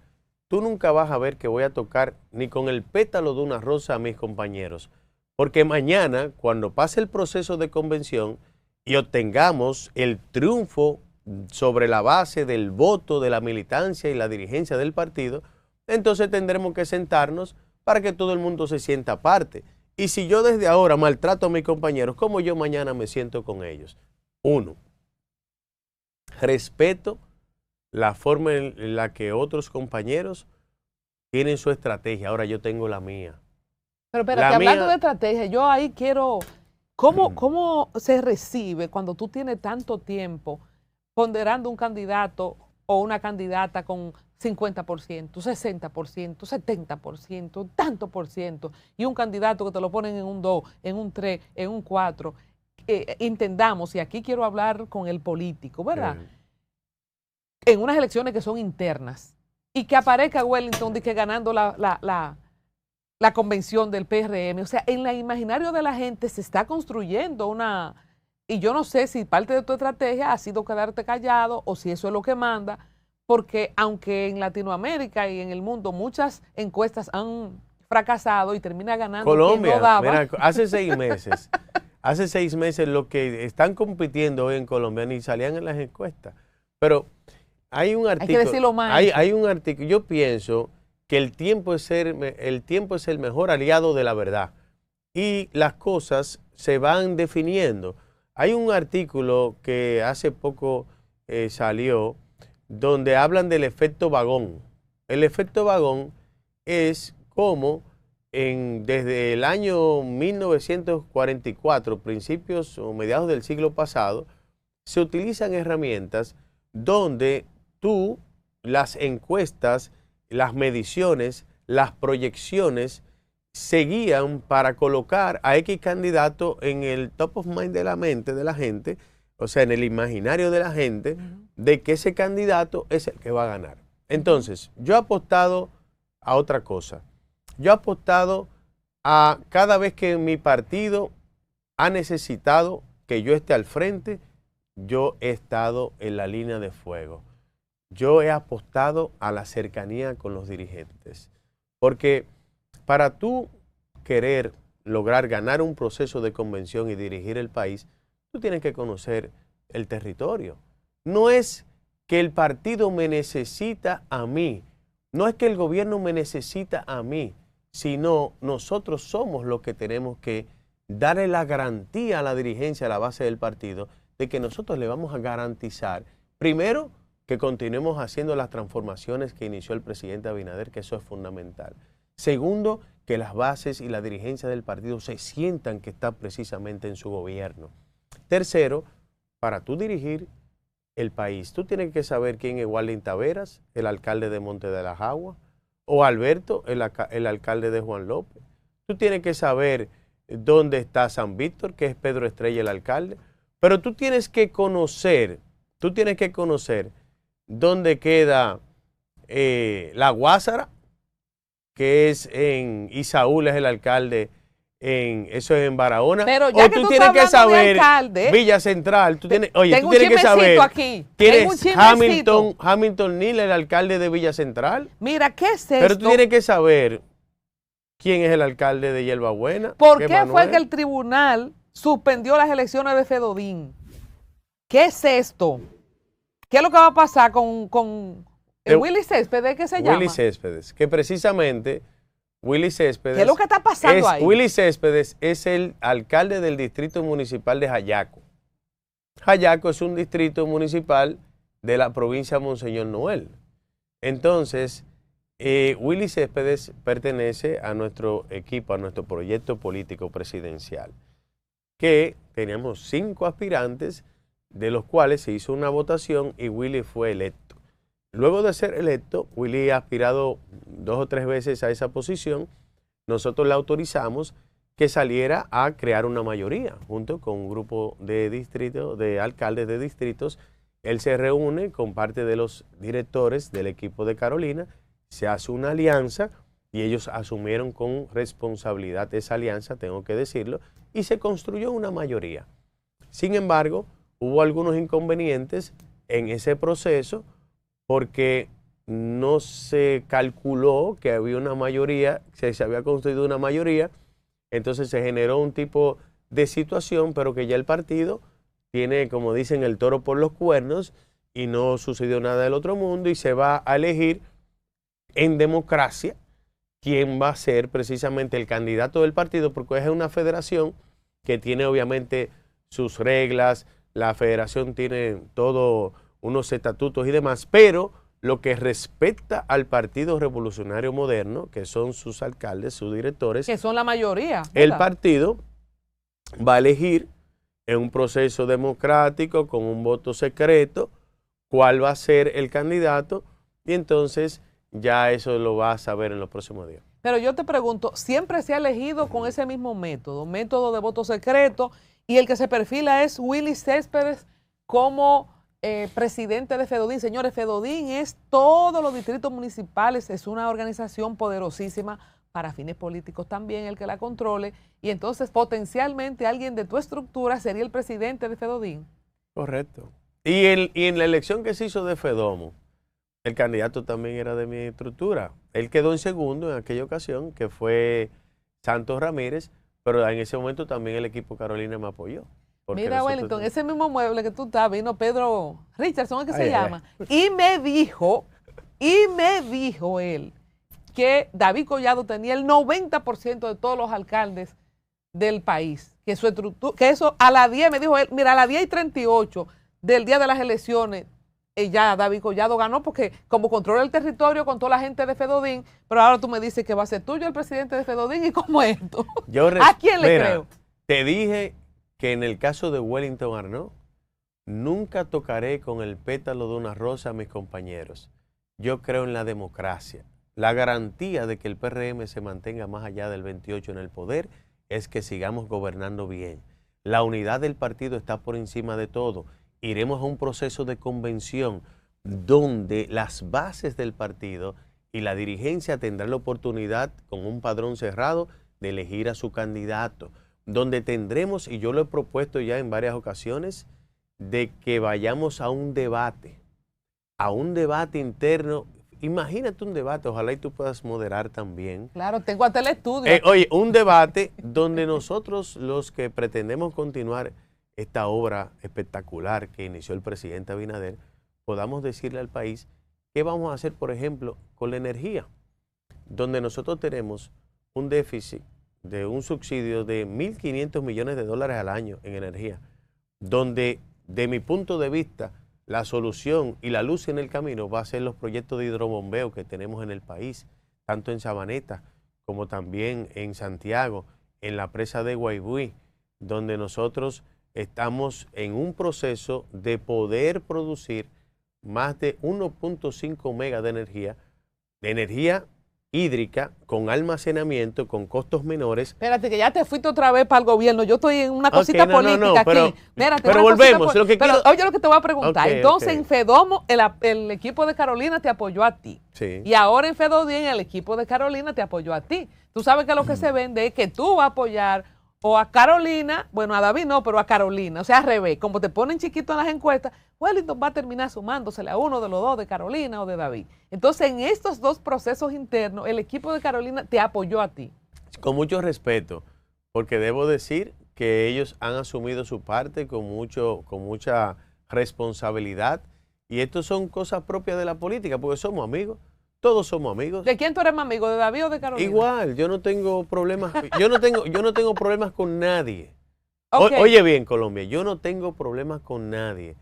tú nunca vas a ver que voy a tocar ni con el pétalo de una rosa a mis compañeros, porque mañana, cuando pase el proceso de convención y obtengamos el triunfo sobre la base del voto de la militancia y la dirigencia del partido, entonces tendremos que sentarnos para que todo el mundo se sienta parte. Y si yo desde ahora maltrato a mis compañeros, ¿cómo yo mañana me siento con ellos? Uno, respeto la forma en la que otros compañeros tienen su estrategia. Ahora yo tengo la mía. Pero espérate, hablando de estrategia, yo ahí quiero, ¿cómo se recibe cuando tú tienes tanto tiempo ponderando un candidato o una candidata con 50%, 60%, 70%, tanto por ciento, y un candidato que te lo ponen en un 2, en un 3, en un 4? Entendamos, y aquí quiero hablar con el político, ¿verdad? En unas elecciones que son internas, y que aparezca Wellington de que ganando la convención del PRM. O sea, en el imaginario de la gente se está construyendo una... Y yo no sé si parte de tu estrategia ha sido quedarte callado o si eso es lo que manda, porque aunque en Latinoamérica y en el mundo muchas encuestas han fracasado y termina ganando Colombia, quien no daba. mira, hace 6 meses los que están compitiendo hoy en Colombia ni salían en las encuestas. Pero hay un artículo. Hay que decirlo más. Hay un artículo. Yo pienso que el tiempo es el mejor aliado de la verdad. Y las cosas se van definiendo. Hay un artículo que hace poco salió donde hablan del efecto vagón. El efecto vagón es como desde el año 1944, principios o mediados del siglo pasado, se utilizan herramientas donde las encuestas, las mediciones, las proyecciones se guían para colocar a X candidato en el top of mind de la mente de la gente, o sea, en el imaginario de la gente, de que ese candidato es el que va a ganar. Entonces, yo he apostado a otra cosa. Yo he apostado a cada vez que mi partido ha necesitado que yo esté al frente, yo he estado en la línea de fuego. Yo he apostado a la cercanía con los dirigentes. Porque para tú querer lograr ganar un proceso de convención y dirigir el país, tú tienes que conocer el territorio. No es que el partido me necesita a mí, no es que el gobierno me necesita a mí, sino nosotros somos los que tenemos que darle la garantía a la dirigencia, a la base del partido, de que nosotros le vamos a garantizar, primero, que continuemos haciendo las transformaciones que inició el presidente Abinader, que eso es fundamental. Segundo, que las bases y la dirigencia del partido se sientan que está precisamente en su gobierno. Tercero, para tú dirigir el país, tú tienes que saber quién es Wallin Taveras, el alcalde de Monte de las Aguas, o Alberto, el alcalde de Juan López. Tú tienes que saber dónde está San Víctor, que es Pedro Estrella el alcalde, pero tú tienes que conocer dónde queda La Guásara, que es y Saúl es el alcalde, eso es en Barahona. Pero ya o que tú tienes que saber alcalde, Villa Central, tú tienes que saber aquí. tienes Hamilton Neal, el alcalde de Villa Central. Mira, ¿qué es esto? Pero tú tienes que saber quién es el alcalde de Hierbabuena. ¿Por qué fue que el tribunal suspendió las elecciones de Fedodín? ¿Qué es esto? ¿Qué es lo que va a pasar con Willy Céspedes, ¿qué se llama? Willy Céspedes, que precisamente Willy Céspedes. ¿Qué es lo que está pasando ahí? Willy Céspedes es el alcalde del distrito municipal de Jayaco. Jayaco es un distrito municipal de la provincia de Monseñor Noel. Entonces, Willy Céspedes pertenece a nuestro equipo, a nuestro proyecto político presidencial, que teníamos 5 aspirantes, de los cuales se hizo una votación y Willy fue electo. Luego de ser electo, Willy ha aspirado 2 o 3 veces a esa posición. Nosotros le autorizamos que saliera a crear una mayoría junto con un grupo de alcaldes de distritos. Él se reúne con parte de los directores del equipo de Carolina, se hace una alianza y ellos asumieron con responsabilidad esa alianza, tengo que decirlo, y se construyó una mayoría. Sin embargo, hubo algunos inconvenientes en ese proceso porque no se calculó que había una mayoría, se había construido una mayoría, entonces se generó un tipo de situación, pero que ya el partido tiene, como dicen, el toro por los cuernos y no sucedió nada del otro mundo y se va a elegir en democracia quién va a ser precisamente el candidato del partido, porque es una federación que tiene obviamente sus reglas, la federación tiene todos unos estatutos y demás, pero lo que respecta al Partido Revolucionario Moderno, que son sus alcaldes, sus directores, que son la mayoría, ¿verdad? El partido va a elegir en un proceso democrático con un voto secreto cuál va a ser el candidato y entonces ya eso lo va a saber en los próximos días. Pero yo te pregunto, ¿siempre se ha elegido con ese mismo método de voto secreto, y el que se perfila es Willy Céspedes como presidente de Fedodín? Señores, Fedodín es todos los distritos municipales, es una organización poderosísima para fines políticos también el que la controle, y entonces potencialmente alguien de tu estructura sería el presidente de Fedodín. Correcto. Y en la elección que se hizo de Fedomo, el candidato también era de mi estructura. Él quedó en segundo en aquella ocasión, que fue Santos Ramírez, pero en ese momento también el equipo Carolina me apoyó. Mira, Wellington, ese mismo mueble que tú estás, vino Pedro Richardson, ¿qué se llama? Y me dijo él que David Collado tenía el 90% de todos los alcaldes del país, que su estructura, que eso a las 10, me dijo él, mira, a las 10:38 del día de las elecciones, ya David Collado ganó porque como controla el territorio con toda la gente de Fedodín, pero ahora tú me dices que va a ser tuyo el presidente de Fedodín, ¿y cómo es esto? ¿A quién le creo? Te dije que en el caso de Wellington Arnaud, nunca tocaré con el pétalo de una rosa a mis compañeros. Yo creo en la democracia. La garantía de que el PRM se mantenga más allá del 28 en el poder es que sigamos gobernando bien. La unidad del partido está por encima de todo. Iremos a un proceso de convención donde las bases del partido y la dirigencia tendrán la oportunidad, con un padrón cerrado, de elegir a su candidato, donde tendremos, y yo lo he propuesto ya en varias ocasiones, de que vayamos a un debate interno imagínate un debate, ojalá y tú puedas moderar también. Claro, tengo hasta el estudio. Oye, un debate donde nosotros los que pretendemos continuar esta obra espectacular que inició el presidente Abinader, podamos decirle al país qué vamos a hacer, por ejemplo, con la energía, donde nosotros tenemos un déficit de un subsidio de 1.500 millones de dólares al año en energía, donde de mi punto de vista la solución y la luz en el camino va a ser los proyectos de hidrobombeo que tenemos en el país, tanto en Sabaneta como también en Santiago, en la presa de Guaybui, donde nosotros estamos en un proceso de poder producir más de 1.5 megas de energía hídrica, con almacenamiento, con costos menores. Espérate, que ya te fuiste otra vez para el gobierno. Yo estoy en una cosita política pero, aquí. Espérate, pero volvemos. Oye, lo que te voy a preguntar. Okay, Entonces, okay. en Fedomo, el equipo de Carolina te apoyó a ti. Sí. Y ahora en Fedodien, el equipo de Carolina te apoyó a ti. Tú sabes que lo que se vende es que tú vas a apoyar o a Carolina, bueno, a David no, pero a Carolina. O sea, al revés. Como te ponen chiquito en las encuestas, Wellington va a terminar sumándosele a uno de los dos, de Carolina o de David. Entonces, en estos dos procesos internos, el equipo de Carolina te apoyó a ti. Con mucho respeto, porque debo decir que ellos han asumido su parte con mucha responsabilidad. Y esto son cosas propias de la política, porque somos amigos. Todos somos amigos. ¿De quién tú eres más amigo, de David o de Carolina? Igual, yo no tengo problemas, yo no tengo problemas con nadie. Okay. Oye bien, Colombia, yo no tengo problemas con nadie.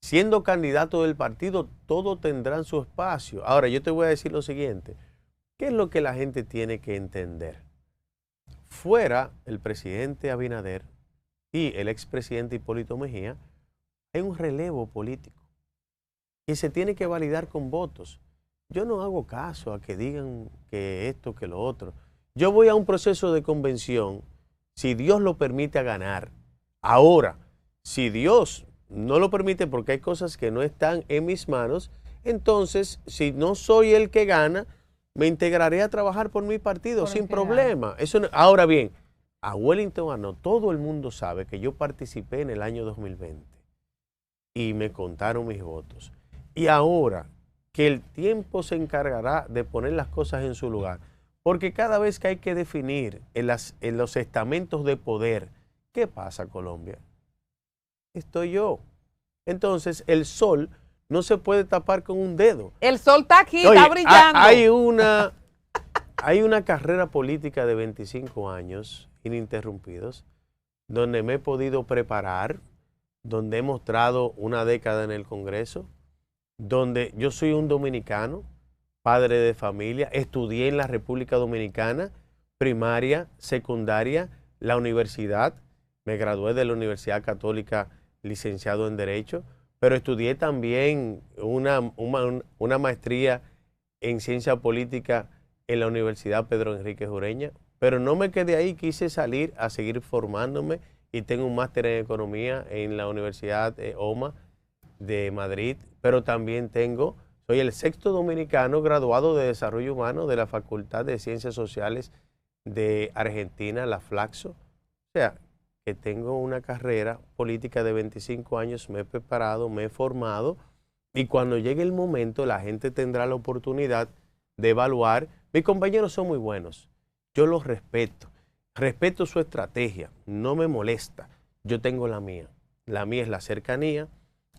Siendo candidato del partido, todos tendrán su espacio. Ahora, yo te voy a decir lo siguiente. ¿Qué es lo que la gente tiene que entender? Fuera el presidente Abinader y el expresidente Hipólito Mejía, hay un relevo político y se tiene que validar con votos. Yo no hago caso a que digan que esto, que lo otro. Yo voy a un proceso de convención, si Dios lo permite, a ganar. Ahora, si Dios no lo permite porque hay cosas que no están en mis manos, entonces, si no soy el que gana, me integraré a trabajar por mi partido sin problema. Eso no, ahora bien, a Wellington Arnaud, todo el mundo sabe que yo participé en el año 2020 y me contaron mis votos. Y ahora que el tiempo se encargará de poner las cosas en su lugar, porque cada vez que hay que definir en los estamentos de poder, ¿qué pasa, Colombia? Estoy yo. Entonces, el sol no se puede tapar con un dedo. El sol está aquí, está brillando. Hay una carrera política de 25 años ininterrumpidos, donde me he podido preparar, donde he mostrado una década en el Congreso, donde yo soy un dominicano, padre de familia, estudié en la República Dominicana, primaria, secundaria, la universidad, me gradué de la Universidad Católica, licenciado en Derecho, pero estudié también una maestría en Ciencia Política en la Universidad Pedro Enrique Ureña, pero no me quedé ahí, quise salir a seguir formándome y tengo un máster en Economía en la Universidad OMA de Madrid, pero también soy el 6º dominicano graduado de Desarrollo Humano de la Facultad de Ciencias Sociales de Argentina, la Flaxo. O sea, que tengo una carrera política de 25 años, me he preparado, me he formado, y cuando llegue el momento la gente tendrá la oportunidad de evaluar. Mis compañeros son muy buenos, yo los respeto su estrategia, no me molesta, yo tengo la mía es la cercanía,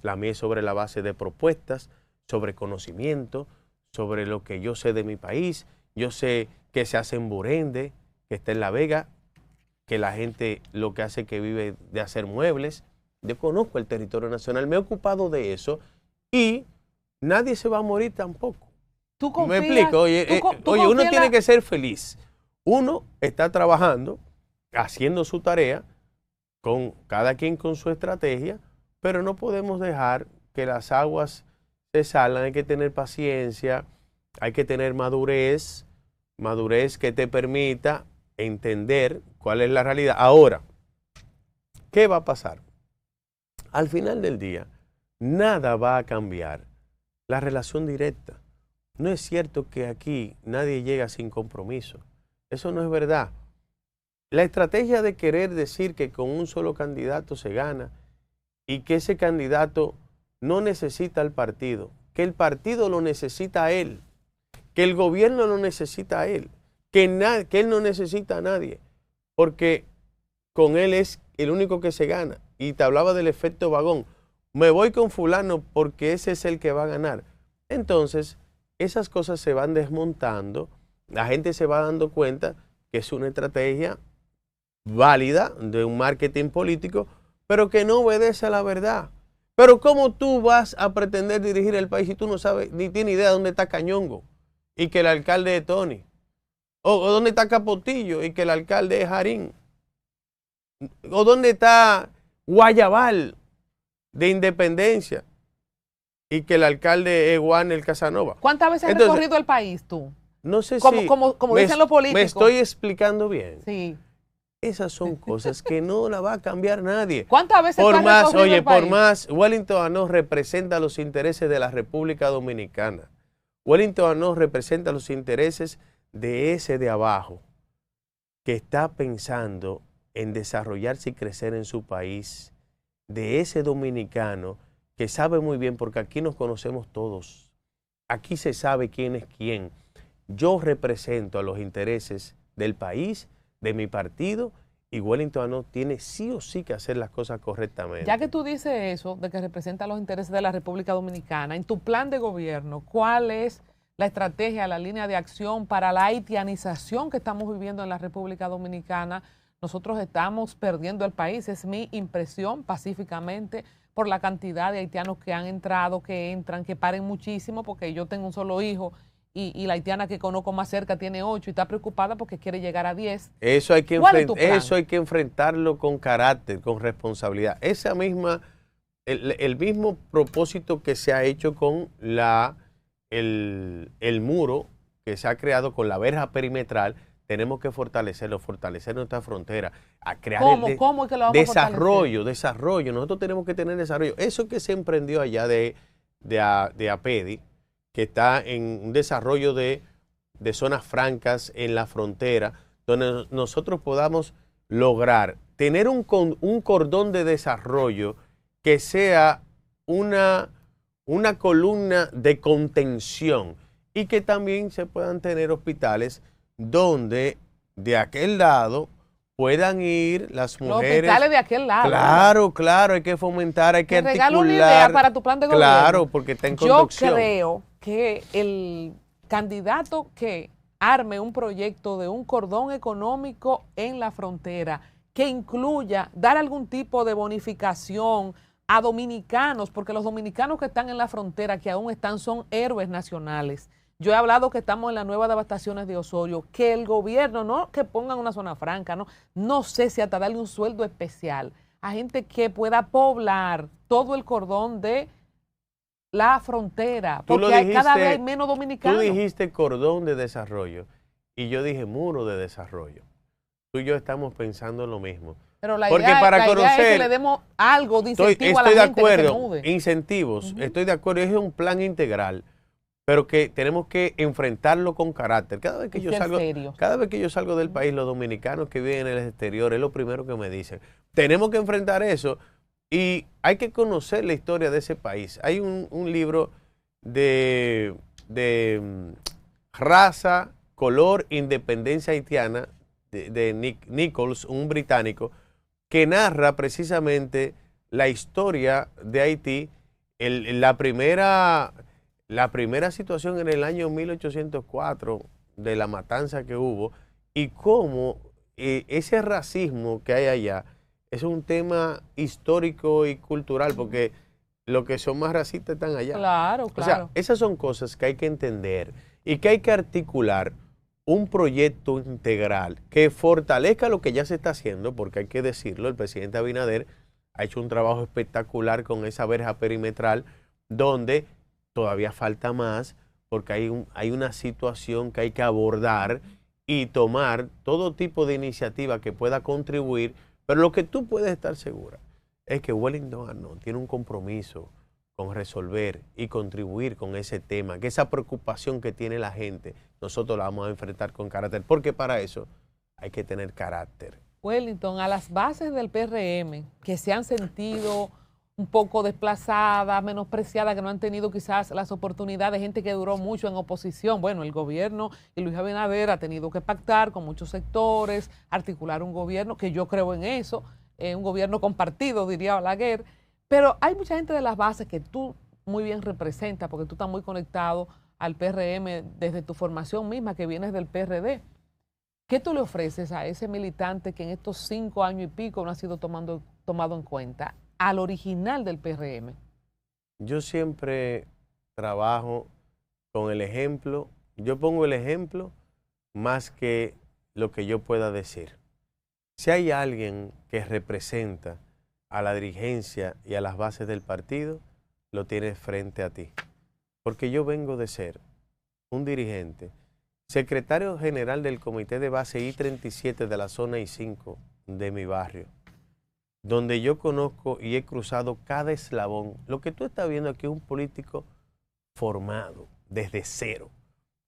la mía es sobre la base de propuestas, sobre conocimiento, sobre lo que yo sé de mi país. Yo sé que se hace en Burende, que está en La Vega, que la gente lo que hace que vive de hacer muebles. Yo conozco el territorio nacional, me he ocupado de eso y nadie se va a morir tampoco. ¿Tú confías? Me explico, oye, uno tiene que ser feliz. Uno está trabajando, haciendo su tarea, con cada quien con su estrategia, pero no podemos dejar que las aguas se salgan. Hay que tener paciencia, hay que tener madurez que te permita entender cuál es la realidad. Ahora, ¿qué va a pasar? Al final del día, nada va a cambiar la relación directa. No es cierto que aquí nadie llega sin compromiso. Eso no es verdad. La estrategia de querer decir que con un solo candidato se gana y que ese candidato no necesita al partido, que el partido lo necesita a él, que el gobierno no necesita a él, que él no necesita a nadie, porque con él es el único que se gana. Y te hablaba del efecto vagón. Me voy con fulano porque ese es el que va a ganar. Entonces, esas cosas se van desmontando, la gente se va dando cuenta que es una estrategia válida de un marketing político, pero que no obedece a la verdad. Pero ¿cómo tú vas a pretender dirigir el país si tú no sabes, ni tienes idea de dónde está Cañongo y que el alcalde es Tony? O dónde está Capotillo y que el alcalde es Jarín. O dónde está Guayabal de Independencia y que el alcalde es Juan Casanova. ¿Cuántas veces has recorrido el país tú? No sé como, si... Como dicen los políticos. Me estoy explicando bien. Sí. Esas son cosas que no la va a cambiar nadie. ¿Cuántas veces tú has recorrido el país? Por más, Wellington Arnaud representa los intereses de la República Dominicana. Wellington Arnaud representa los intereses de ese de abajo que está pensando en desarrollarse y crecer en su país, de ese dominicano que sabe muy bien, porque aquí nos conocemos todos, aquí se sabe quién es quién. Yo represento a los intereses del país, de mi partido, y Wellington Arnaud tiene sí o sí que hacer las cosas correctamente. Ya que tú dices eso, de que representa los intereses de la República Dominicana, en tu plan de gobierno, ¿cuál es la estrategia, la línea de acción para la haitianización que estamos viviendo en la República Dominicana? Nosotros estamos perdiendo el país, es mi impresión pacíficamente, por la cantidad de haitianos que han entrado, que entran, que paren muchísimo, porque yo tengo un solo hijo y la haitiana que conozco más cerca tiene 8 y está preocupada porque quiere llegar a 10. Eso hay que enfrentarlo con carácter, con responsabilidad. Esa misma, el mismo propósito que se ha hecho con el muro que se ha creado con la verja perimetral, tenemos que fortalecer nuestra frontera, a crear ¿Cómo es que lo vamos a fortalecer? Desarrollo. Nosotros tenemos que tener desarrollo. Eso que se emprendió allá de APEDI, que está en un desarrollo de zonas francas en la frontera, donde nosotros podamos lograr tener un cordón de desarrollo que sea una columna de contención y que también se puedan tener hospitales donde de aquel lado puedan ir las mujeres. Los hospitales de aquel lado. Claro, hay que fomentar, hay que articular. Regalo una idea para tu plan de gobierno. Claro, porque está en conducción. Yo creo que el candidato que arme un proyecto de un cordón económico en la frontera que incluya dar algún tipo de bonificación a dominicanos, porque los dominicanos que están en la frontera, que aún están, son héroes nacionales. Yo he hablado que estamos en la nueva devastaciones de Osorio, que el gobierno, no que pongan una zona franca, no sé si hasta darle un sueldo especial a gente que pueda poblar todo el cordón de la frontera, porque cada vez hay menos dominicanos. Tú dijiste cordón de desarrollo y yo dije muro de desarrollo. Tú y yo estamos pensando en lo mismo. Pero la porque idea, para la conocer, idea es que le demos algo de incentivo a la gente que se mude. Incentivos, estoy de acuerdo, es un plan integral, pero que tenemos que enfrentarlo con carácter. Cada vez que yo salgo del país, los dominicanos que viven en el exterior, es lo primero que me dicen. Tenemos que enfrentar eso y hay que conocer la historia de ese país. Hay un libro de raza, color, independencia haitiana de Nick Nichols, un británico, que narra precisamente la historia de Haití, la primera situación en el año 1804 de la matanza que hubo y cómo ese racismo que hay allá es un tema histórico y cultural, porque los que son más racistas están allá. Claro. O sea, esas son cosas que hay que entender y que hay que articular un proyecto integral que fortalezca lo que ya se está haciendo, porque hay que decirlo, el presidente Abinader ha hecho un trabajo espectacular con esa verja perimetral, donde todavía falta más, porque hay una situación que hay que abordar y tomar todo tipo de iniciativa que pueda contribuir, pero lo que tú puedes estar segura es que Wellington Arnaud tiene un compromiso con resolver y contribuir con ese tema, que esa preocupación que tiene la gente, nosotros la vamos a enfrentar con carácter, porque para eso hay que tener carácter. Wellington, a las bases del PRM que se han sentido un poco desplazadas, menospreciadas, que no han tenido quizás las oportunidades, gente que duró mucho en oposición. Bueno, el gobierno y Luis Abinader ha tenido que pactar con muchos sectores, articular un gobierno, que yo creo en eso, un gobierno compartido, diría Balaguer, pero hay mucha gente de las bases que tú muy bien representas, porque tú estás muy conectado al PRM desde tu formación misma, que vienes del PRD. ¿Qué tú le ofreces a ese militante que en estos 5 años y pico no ha sido tomado en cuenta, al original del PRM? Yo siempre trabajo con el ejemplo, yo pongo el ejemplo más que lo que yo pueda decir. Si hay alguien que representa a la dirigencia y a las bases del partido, lo tienes frente a ti. Porque yo vengo de ser un dirigente, secretario general del Comité de Base I-37 de la zona I-5 de mi barrio, donde yo conozco y he cruzado cada eslabón. Lo que tú estás viendo aquí es un político formado desde cero.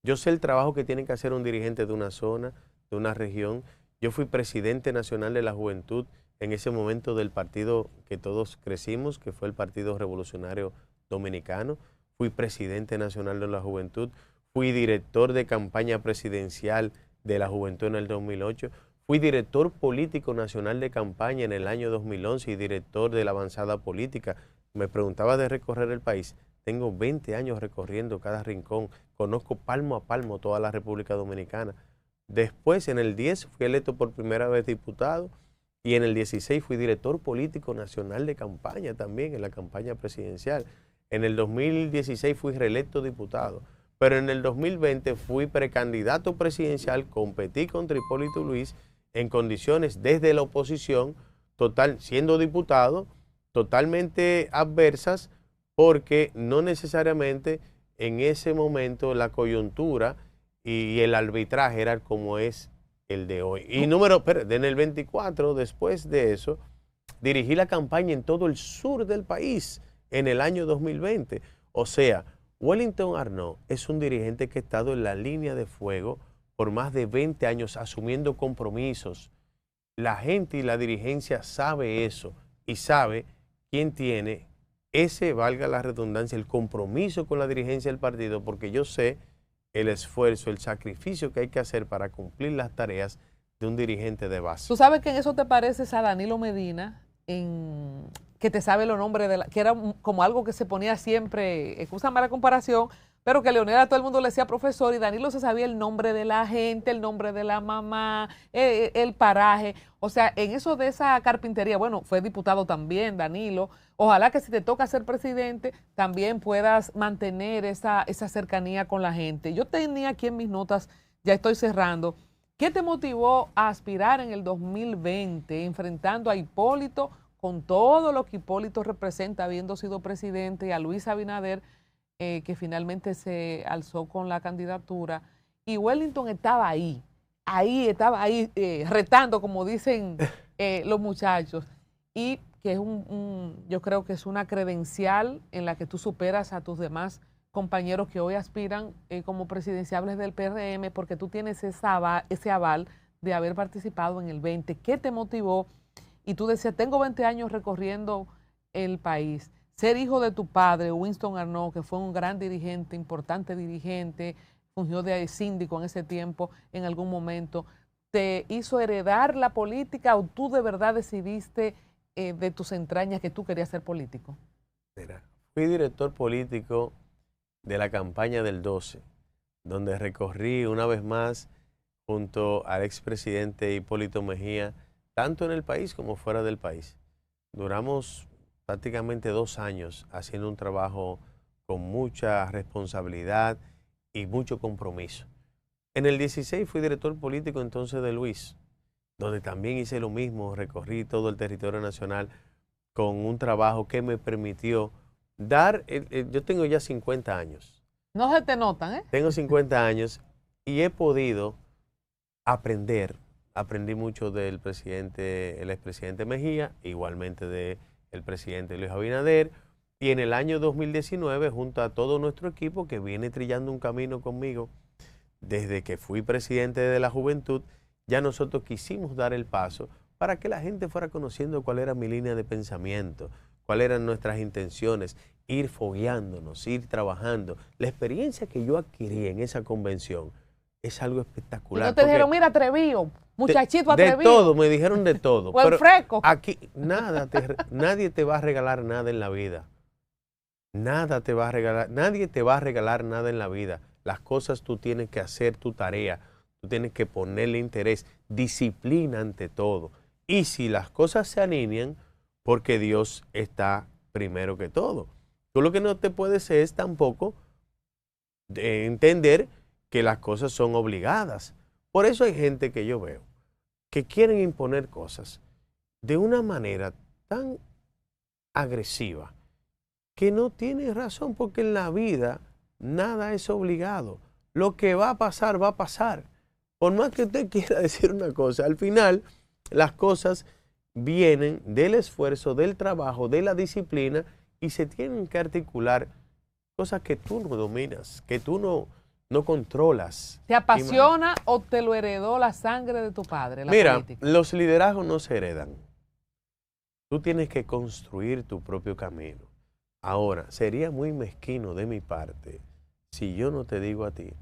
Yo sé el trabajo que tiene que hacer un dirigente de una zona, de una región. Yo fui presidente nacional de la juventud en ese momento del partido que todos crecimos, que fue el Partido Revolucionario Dominicano. Fui presidente nacional de la juventud. Fui director de campaña presidencial de la juventud en el 2008. Fui director político nacional de campaña en el año 2011 y director de la avanzada política. Me preguntaba de recorrer el país. Tengo 20 años recorriendo cada rincón. Conozco palmo a palmo toda la República Dominicana. Después, en el 10, fui electo por primera vez diputado y en el 16 fui director político nacional de campaña también, en la campaña presidencial. En el 2016 fui reelecto diputado, pero en el 2020 fui precandidato presidencial, competí contra Hipólito Luis en condiciones desde la oposición, siendo diputado, totalmente adversas, porque no necesariamente en ese momento la coyuntura y el arbitraje era como es el de hoy. Y en el 24, después de eso, dirigí la campaña en todo el sur del país en el año 2020. O sea, Wellington Arnaud es un dirigente que ha estado en la línea de fuego por más de 20 años asumiendo compromisos. La gente y la dirigencia sabe eso y sabe quién tiene ese, valga la redundancia, el compromiso con la dirigencia del partido, porque yo sé el esfuerzo, el sacrificio que hay que hacer para cumplir las tareas de un dirigente de base. Tú sabes que en eso te pareces a Danilo Medina, que te sabe los nombres que era como algo que se ponía siempre, excúsame la comparación, pero que Leonel a todo el mundo le decía profesor y Danilo se sabía el nombre de la gente, el nombre de la mamá, el paraje. O sea, en eso de esa carpintería, bueno, fue diputado también Danilo. Ojalá que si te toca ser presidente, también puedas mantener esa cercanía con la gente. Yo tenía aquí en mis notas, ya estoy cerrando, ¿qué te motivó a aspirar en el 2020, enfrentando a Hipólito con todo lo que Hipólito representa, habiendo sido presidente, y a Luis Abinader, que finalmente se alzó con la candidatura? Y Wellington estaba ahí, retando, como dicen los muchachos, y que es yo creo que es una credencial en la que tú superas a tus demás compañeros que hoy aspiran como presidenciables del PRM, porque tú tienes ese aval de haber participado en el 20. ¿Qué te motivó? Y tú decías, tengo 20 años recorriendo el país. Ser hijo de tu padre, Winston Arnaud, que fue un gran dirigente, importante dirigente, fungió de síndico en ese tiempo, en algún momento, ¿te hizo heredar la política o tú de verdad decidiste de tus entrañas que tú querías ser político? Mira, fui director político de la campaña del 12, donde recorrí una vez más junto al expresidente Hipólito Mejía, tanto en el país como fuera del país. Duramos prácticamente 2 años haciendo un trabajo con mucha responsabilidad y mucho compromiso. En el 16 fui director político entonces de Luis, donde también hice lo mismo, recorrí todo el territorio nacional con un trabajo que me permitió yo tengo ya 50 años. No se te notan, ¿eh? Tengo 50 años y he podido aprendí mucho del el expresidente Mejía, igualmente del presidente Luis Abinader, y en el año 2019, junto a todo nuestro equipo que viene trillando un camino conmigo, desde que fui presidente de la juventud, ya nosotros quisimos dar el paso para que la gente fuera conociendo cuál era mi línea de pensamiento, cuáles eran nuestras intenciones, ir fogueándonos, ir trabajando. La experiencia que yo adquirí en esa convención es algo espectacular. Y no te dijeron, mira, atrevido, muchachito atrevido. De todo, me dijeron de todo. O el fresco. Aquí nadie te va a regalar nada en la vida. Nadie te va a regalar nada en la vida. Las cosas tú tienes que hacer tu tarea, tú tienes que ponerle interés, disciplina ante todo. Y si las cosas se alinean, porque Dios está primero que todo. Tú lo que no te puedes es tampoco entender que las cosas son obligadas. Por eso hay gente que yo veo que quieren imponer cosas de una manera tan agresiva que no tiene razón, porque en la vida nada es obligado. Lo que va a pasar, va a pasar. Por más que usted quiera decir una cosa, al final las cosas vienen del esfuerzo, del trabajo, de la disciplina y se tienen que articular cosas que tú no dominas, que tú no controlas. ¿Te apasiona o te lo heredó la sangre de tu padre, la Mira, política? los liderazgos no se heredan. Tú tienes que construir tu propio camino. Ahora, sería muy mezquino de mi parte si yo no te digo a ti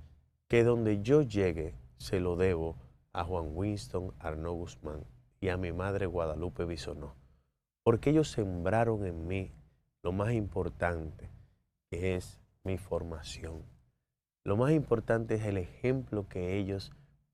que donde yo llegue se lo debo a Juan Winston Arnaud Guzmán y a mi madre Guadalupe Bisonó, porque ellos sembraron en mí lo más importante, que es mi formación. Lo más importante es el ejemplo que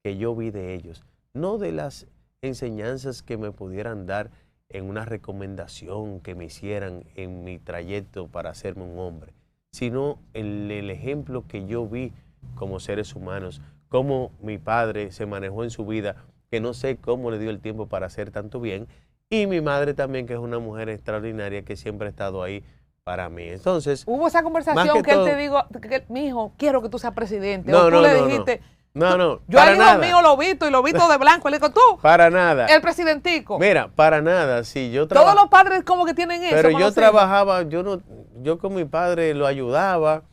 yo vi de ellos, no de las enseñanzas que me pudieran dar en una recomendación que me hicieran en mi trayecto para hacerme un hombre, sino el ejemplo que yo vi como seres humanos, cómo mi padre se manejó en su vida, que no sé cómo le dio el tiempo para hacer tanto bien, y mi madre también, que es una mujer extraordinaria que siempre ha estado ahí para mí. Entonces, hubo esa conversación que él te dijo, mi hijo, quiero que tú seas presidente. No, o tú le dijiste, yo al hijo mío lo visto y lo visto de blanco. Le digo, tú, para nada. El presidentico. Mira, para nada. Si yo todos los padres como que tienen eso. Pero yo trabajaba, yo con mi padre lo ayudaba,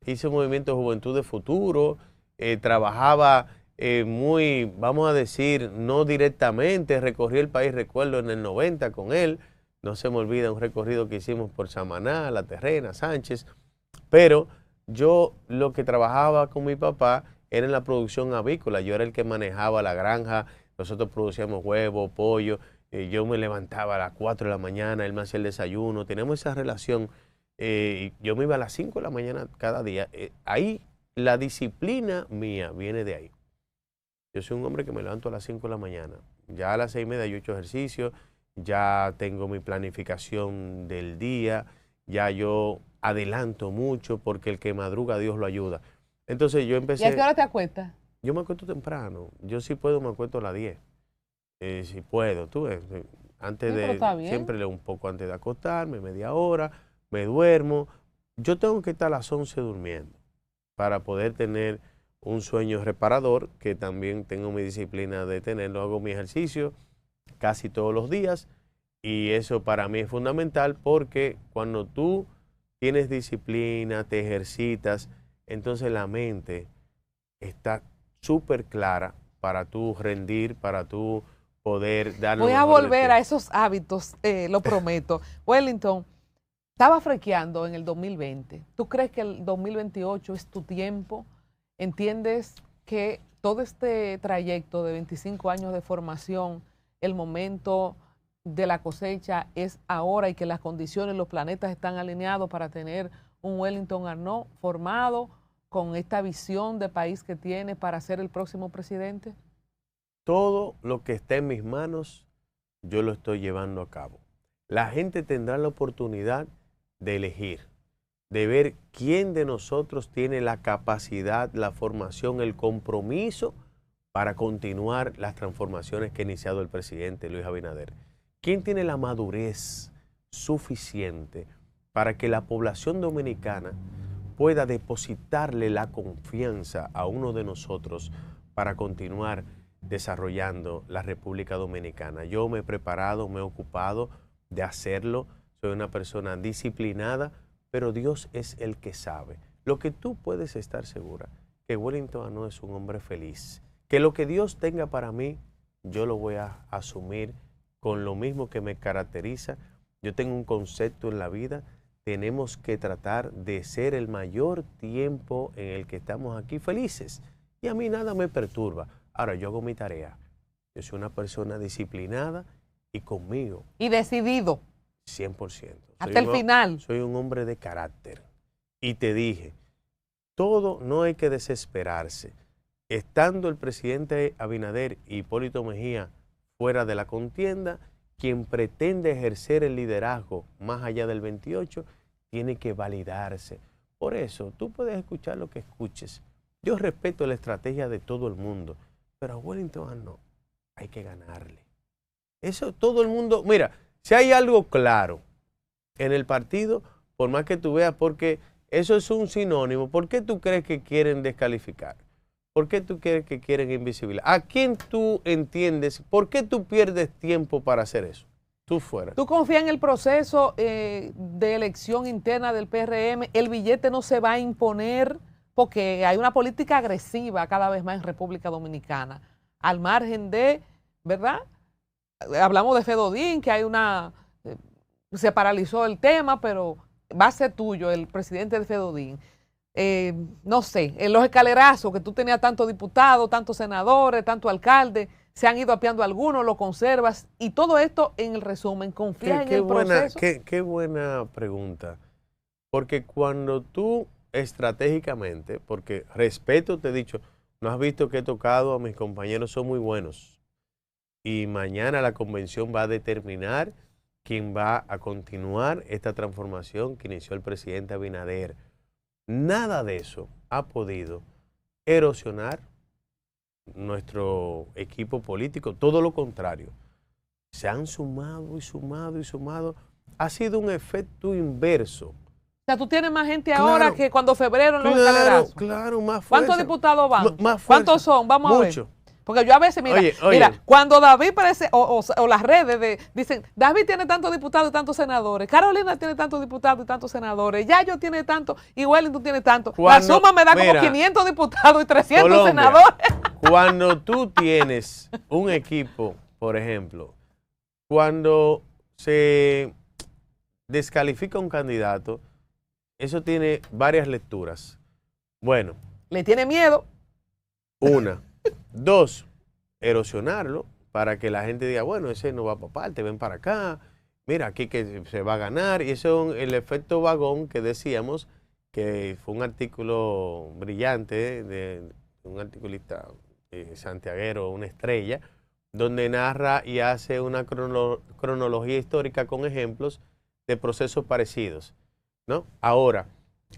hice un movimiento de Juventud de Futuro, trabajaba muy, vamos a decir, no directamente, recorrí el país, recuerdo en el 90 con él, no se me olvida un recorrido que hicimos por Samaná, La Terrena, Sánchez, pero yo lo que trabajaba con mi papá era en la producción avícola, yo era el que manejaba la granja, nosotros producíamos huevo, pollo, yo me levantaba a las 4 de la mañana, él me hacía el desayuno, tenemos esa relación, yo me iba a las 5 de la mañana cada día, ahí la disciplina mía viene de ahí. Yo soy un hombre que me levanto a las 5 de la mañana, ya a las 6:30 yo he hecho ejercicio, ya tengo mi planificación del día, ya yo adelanto mucho porque el que madruga Dios lo ayuda. Entonces yo empecé... ¿Y a qué hora te acuestas? Yo me acuesto temprano. Yo si puedo me acuesto a las 10. Si puedo, tú ves. Siempre leo un poco antes de acostarme, media hora, me duermo. Yo tengo que estar a las 11 durmiendo para poder tener un sueño reparador, que también tengo mi disciplina de tenerlo. Hago mi ejercicio casi todos los días y eso para mí es fundamental porque cuando tú tienes disciplina, te ejercitas, entonces la mente está súper clara para tú rendir, para tú poder dar... Voy a volver a esos hábitos, lo prometo. Wellington, estaba frequeando en el 2020. ¿Tú crees que el 2028 es tu tiempo? ¿Entiendes que todo este trayecto de 25 años de formación, el momento de la cosecha es ahora y que las condiciones, los planetas están alineados para tener un Wellington Arnaud formado con esta visión de país que tiene para ser el próximo presidente? Todo lo que está en mis manos, yo lo estoy llevando a cabo. La gente tendrá la oportunidad de elegir, de ver quién de nosotros tiene la capacidad, la formación, el compromiso para continuar las transformaciones que ha iniciado el presidente Luis Abinader. ¿Quién tiene la madurez suficiente para que la población dominicana pueda depositarle la confianza a uno de nosotros para continuar desarrollando la República Dominicana? Yo me he preparado, me he ocupado de hacerlo, soy una persona disciplinada, pero Dios es el que sabe. Lo que tú puedes estar segura, que Wellington Arnaud es un hombre feliz, que lo que Dios tenga para mí, yo lo voy a asumir con lo mismo que me caracteriza Yo tengo un concepto en la vida, tenemos que tratar de ser el mayor tiempo en el que estamos aquí felices. Y a mí nada me perturba. Ahora, yo hago mi tarea. Yo soy una persona disciplinada y conmigo. Y decidido. 100%. Hasta el final. Soy un hombre de carácter. Y te dije, todo no hay que desesperarse. Estando el presidente Abinader y Hipólito Mejía fuera de la contienda, quien pretende ejercer el liderazgo más allá del 28 tiene que validarse. Por eso, tú puedes escuchar lo que escuches. Yo respeto la estrategia de todo el mundo, pero a Wellington no, hay que ganarle. Eso todo el mundo, mira, si hay algo claro en el partido, por más que tú veas, porque eso es un sinónimo, ¿por qué tú crees que quieren descalificar? ¿Por qué tú crees que quieren invisibilizar? ¿A quién tú entiendes? ¿Por qué tú pierdes tiempo para hacer eso? Tú fuera. ¿Tú confías en el proceso de elección interna del PRM? ¿El billete no se va a imponer? Porque hay una política agresiva cada vez más en República Dominicana. Al margen de, ¿verdad? Hablamos de Fedodín, que hay una... se paralizó el tema, pero va a ser tuyo el presidente de Fedodín. No sé, en los escalerazos que tú tenías tantos diputados, tantos senadores, tantos alcaldes, se han ido apiando algunos, lo conservas, y todo esto en el resumen, ¿confías en el proceso? Qué buena pregunta, porque cuando tú estratégicamente, porque respeto, te he dicho, no has visto que he tocado a mis compañeros, son muy buenos, y mañana la convención va a determinar quién va a continuar esta transformación que inició el presidente Abinader. Nada de eso ha podido erosionar nuestro equipo político, todo lo contrario. Se han sumado y sumado y sumado. Ha sido un efecto inverso. O sea, tú tienes más gente ahora que cuando febrero en los escalerazos. Claro, más fuerza. ¿Cuántos diputados van? Más ¿Cuántos son? Vamos a ver. Porque yo a veces, mira, oye, mira, cuando David parece, o las redes dicen, David tiene tantos diputados y tantos senadores, Carolina tiene tantos diputados y tantos senadores, Yayo tiene tanto, y Wellington tiene tanto. La suma me da como 500 diputados y 300 Colombia, senadores. Cuando tú tienes un equipo, por ejemplo, cuando se descalifica un candidato, eso tiene varias lecturas. Bueno. ¿Le tiene miedo? Una. Dos, erosionarlo para que la gente diga, bueno, ese no va para parte, ven para acá, mira, aquí que se va a ganar. Y eso es el efecto vagón que decíamos, que fue un artículo brillante de un articulista santiaguero, una estrella, donde narra y hace una cronología histórica con ejemplos de procesos parecidos, ¿no? Ahora,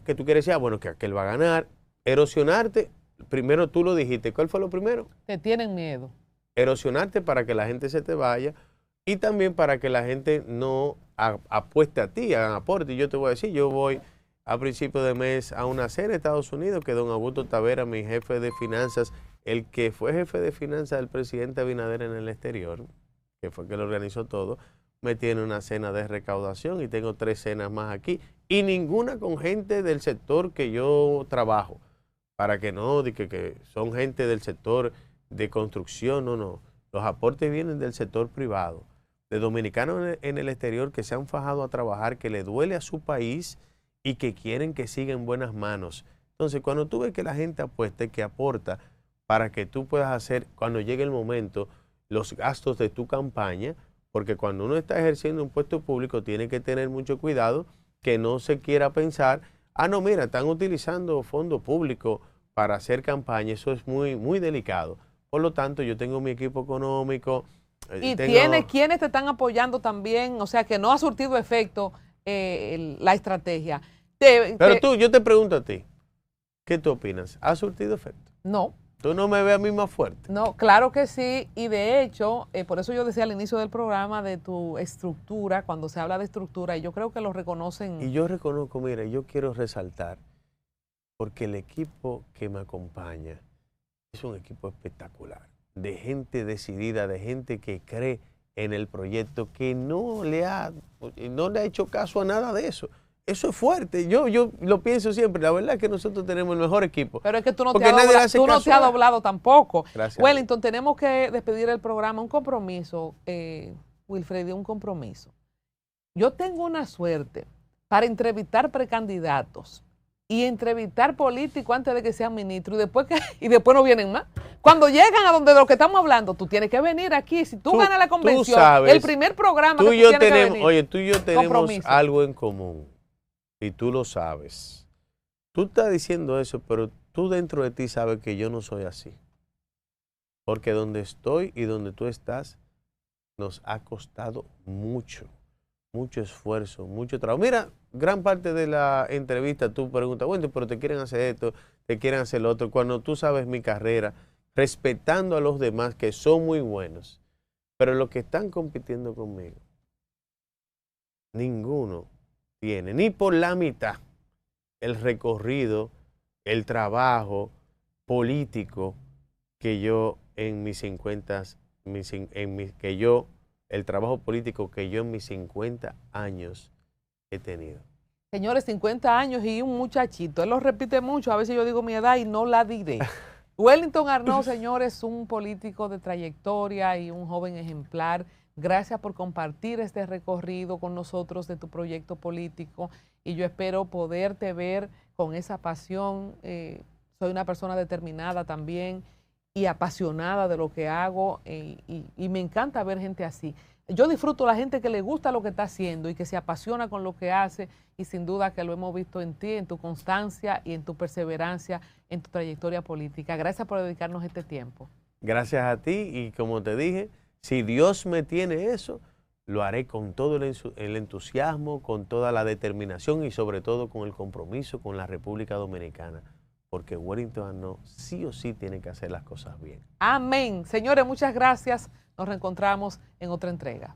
que tú quieres decir, bueno, que aquel va a ganar, erosionarte. Primero tú lo dijiste. ¿Cuál fue lo primero? Te tienen miedo. Erosionarte para que la gente se te vaya y también para que la gente no apueste a ti, hagan aporte. Y yo te voy a decir, yo voy a principio de mes a una cena en Estados Unidos que don Augusto Tavera, mi jefe de finanzas, el que fue jefe de finanzas del presidente Abinader en el exterior, que fue que lo organizó todo, me tiene una cena de recaudación y tengo 3 cenas más aquí y ninguna con gente del sector que yo trabajo. Para que no, que son gente del sector de construcción, no. Los aportes vienen del sector privado, de dominicanos en el exterior que se han fajado a trabajar, que le duele a su país y que quieren que siga en buenas manos. Entonces, cuando tú ves que la gente apuesta, que aporta para que tú puedas hacer, cuando llegue el momento, los gastos de tu campaña, porque cuando uno está ejerciendo un puesto público tiene que tener mucho cuidado que no se quiera pensar, no, mira, están utilizando fondos públicos para hacer campaña, eso es muy, muy delicado. Por lo tanto, yo tengo mi equipo económico. ¿Y tienes quienes te están apoyando también? O sea, que no ha surtido efecto la estrategia. Pero yo te pregunto a ti, ¿qué tú opinas? ¿Ha surtido efecto? No. ¿Tú no me ves a mí más fuerte? No, claro que sí, y de hecho, por eso yo decía al inicio del programa de tu estructura, cuando se habla de estructura, y yo creo que lo reconocen. Y yo reconozco, mira, yo quiero resaltar, porque el equipo que me acompaña es un equipo espectacular, de gente decidida, de gente que cree en el proyecto, que no le ha hecho caso a nada de eso. Eso es fuerte. Yo lo pienso siempre. La verdad es que nosotros tenemos el mejor equipo. Pero es que tú no te has doblado tampoco. Gracias. Wellington, tenemos que despedir el programa. Un compromiso, Wilfredo, un compromiso. yo tengo una suerte para entrevistar precandidatos y entrevistar políticos antes de que sean ministros y después no vienen más. Cuando llegan a donde de lo que estamos hablando, tú tienes que venir aquí. Si tú ganas la convención, sabes, el primer programa tú que y tú yo tienes tenemos, que venir. oye, tú y yo tenemos Compromiso. algo en común y tú lo sabes. Tú estás diciendo eso, pero tú dentro de ti sabes que yo no soy así. Porque donde estoy y donde tú estás nos ha costado mucho esfuerzo, mucho trabajo. Mira, gran parte de la entrevista tú preguntas, bueno, pero te quieren hacer esto, te quieren hacer lo otro. Cuando tú sabes mi carrera, respetando a los demás que son muy buenos, pero los que están compitiendo conmigo, ninguno tiene, ni por la mitad, el recorrido, el trabajo político que yo en mis 50, el trabajo político que yo en mis 50 años he tenido. Señores, 50 años y un muchachito. Él lo repite mucho. A veces yo digo mi edad y no la diré. Wellington Arnaud, señores, un político de trayectoria y un joven ejemplar. Gracias por compartir este recorrido con nosotros de tu proyecto político. Y yo espero poderte ver con esa pasión. Soy una persona determinada también y apasionada de lo que hago y me encanta ver gente así. Yo disfruto la gente que le gusta lo que está haciendo y que se apasiona con lo que hace y sin duda que lo hemos visto en ti, en tu constancia y en tu perseverancia, en tu trayectoria política. Gracias por dedicarnos este tiempo. Gracias a ti y como te dije, si Dios me tiene eso, lo haré con todo el entusiasmo, con toda la determinación y sobre todo con el compromiso con la República Dominicana. Porque Wellington Arnaud sí o sí tiene que hacer las cosas bien. Amén. Señores, muchas gracias. Nos reencontramos en otra entrega.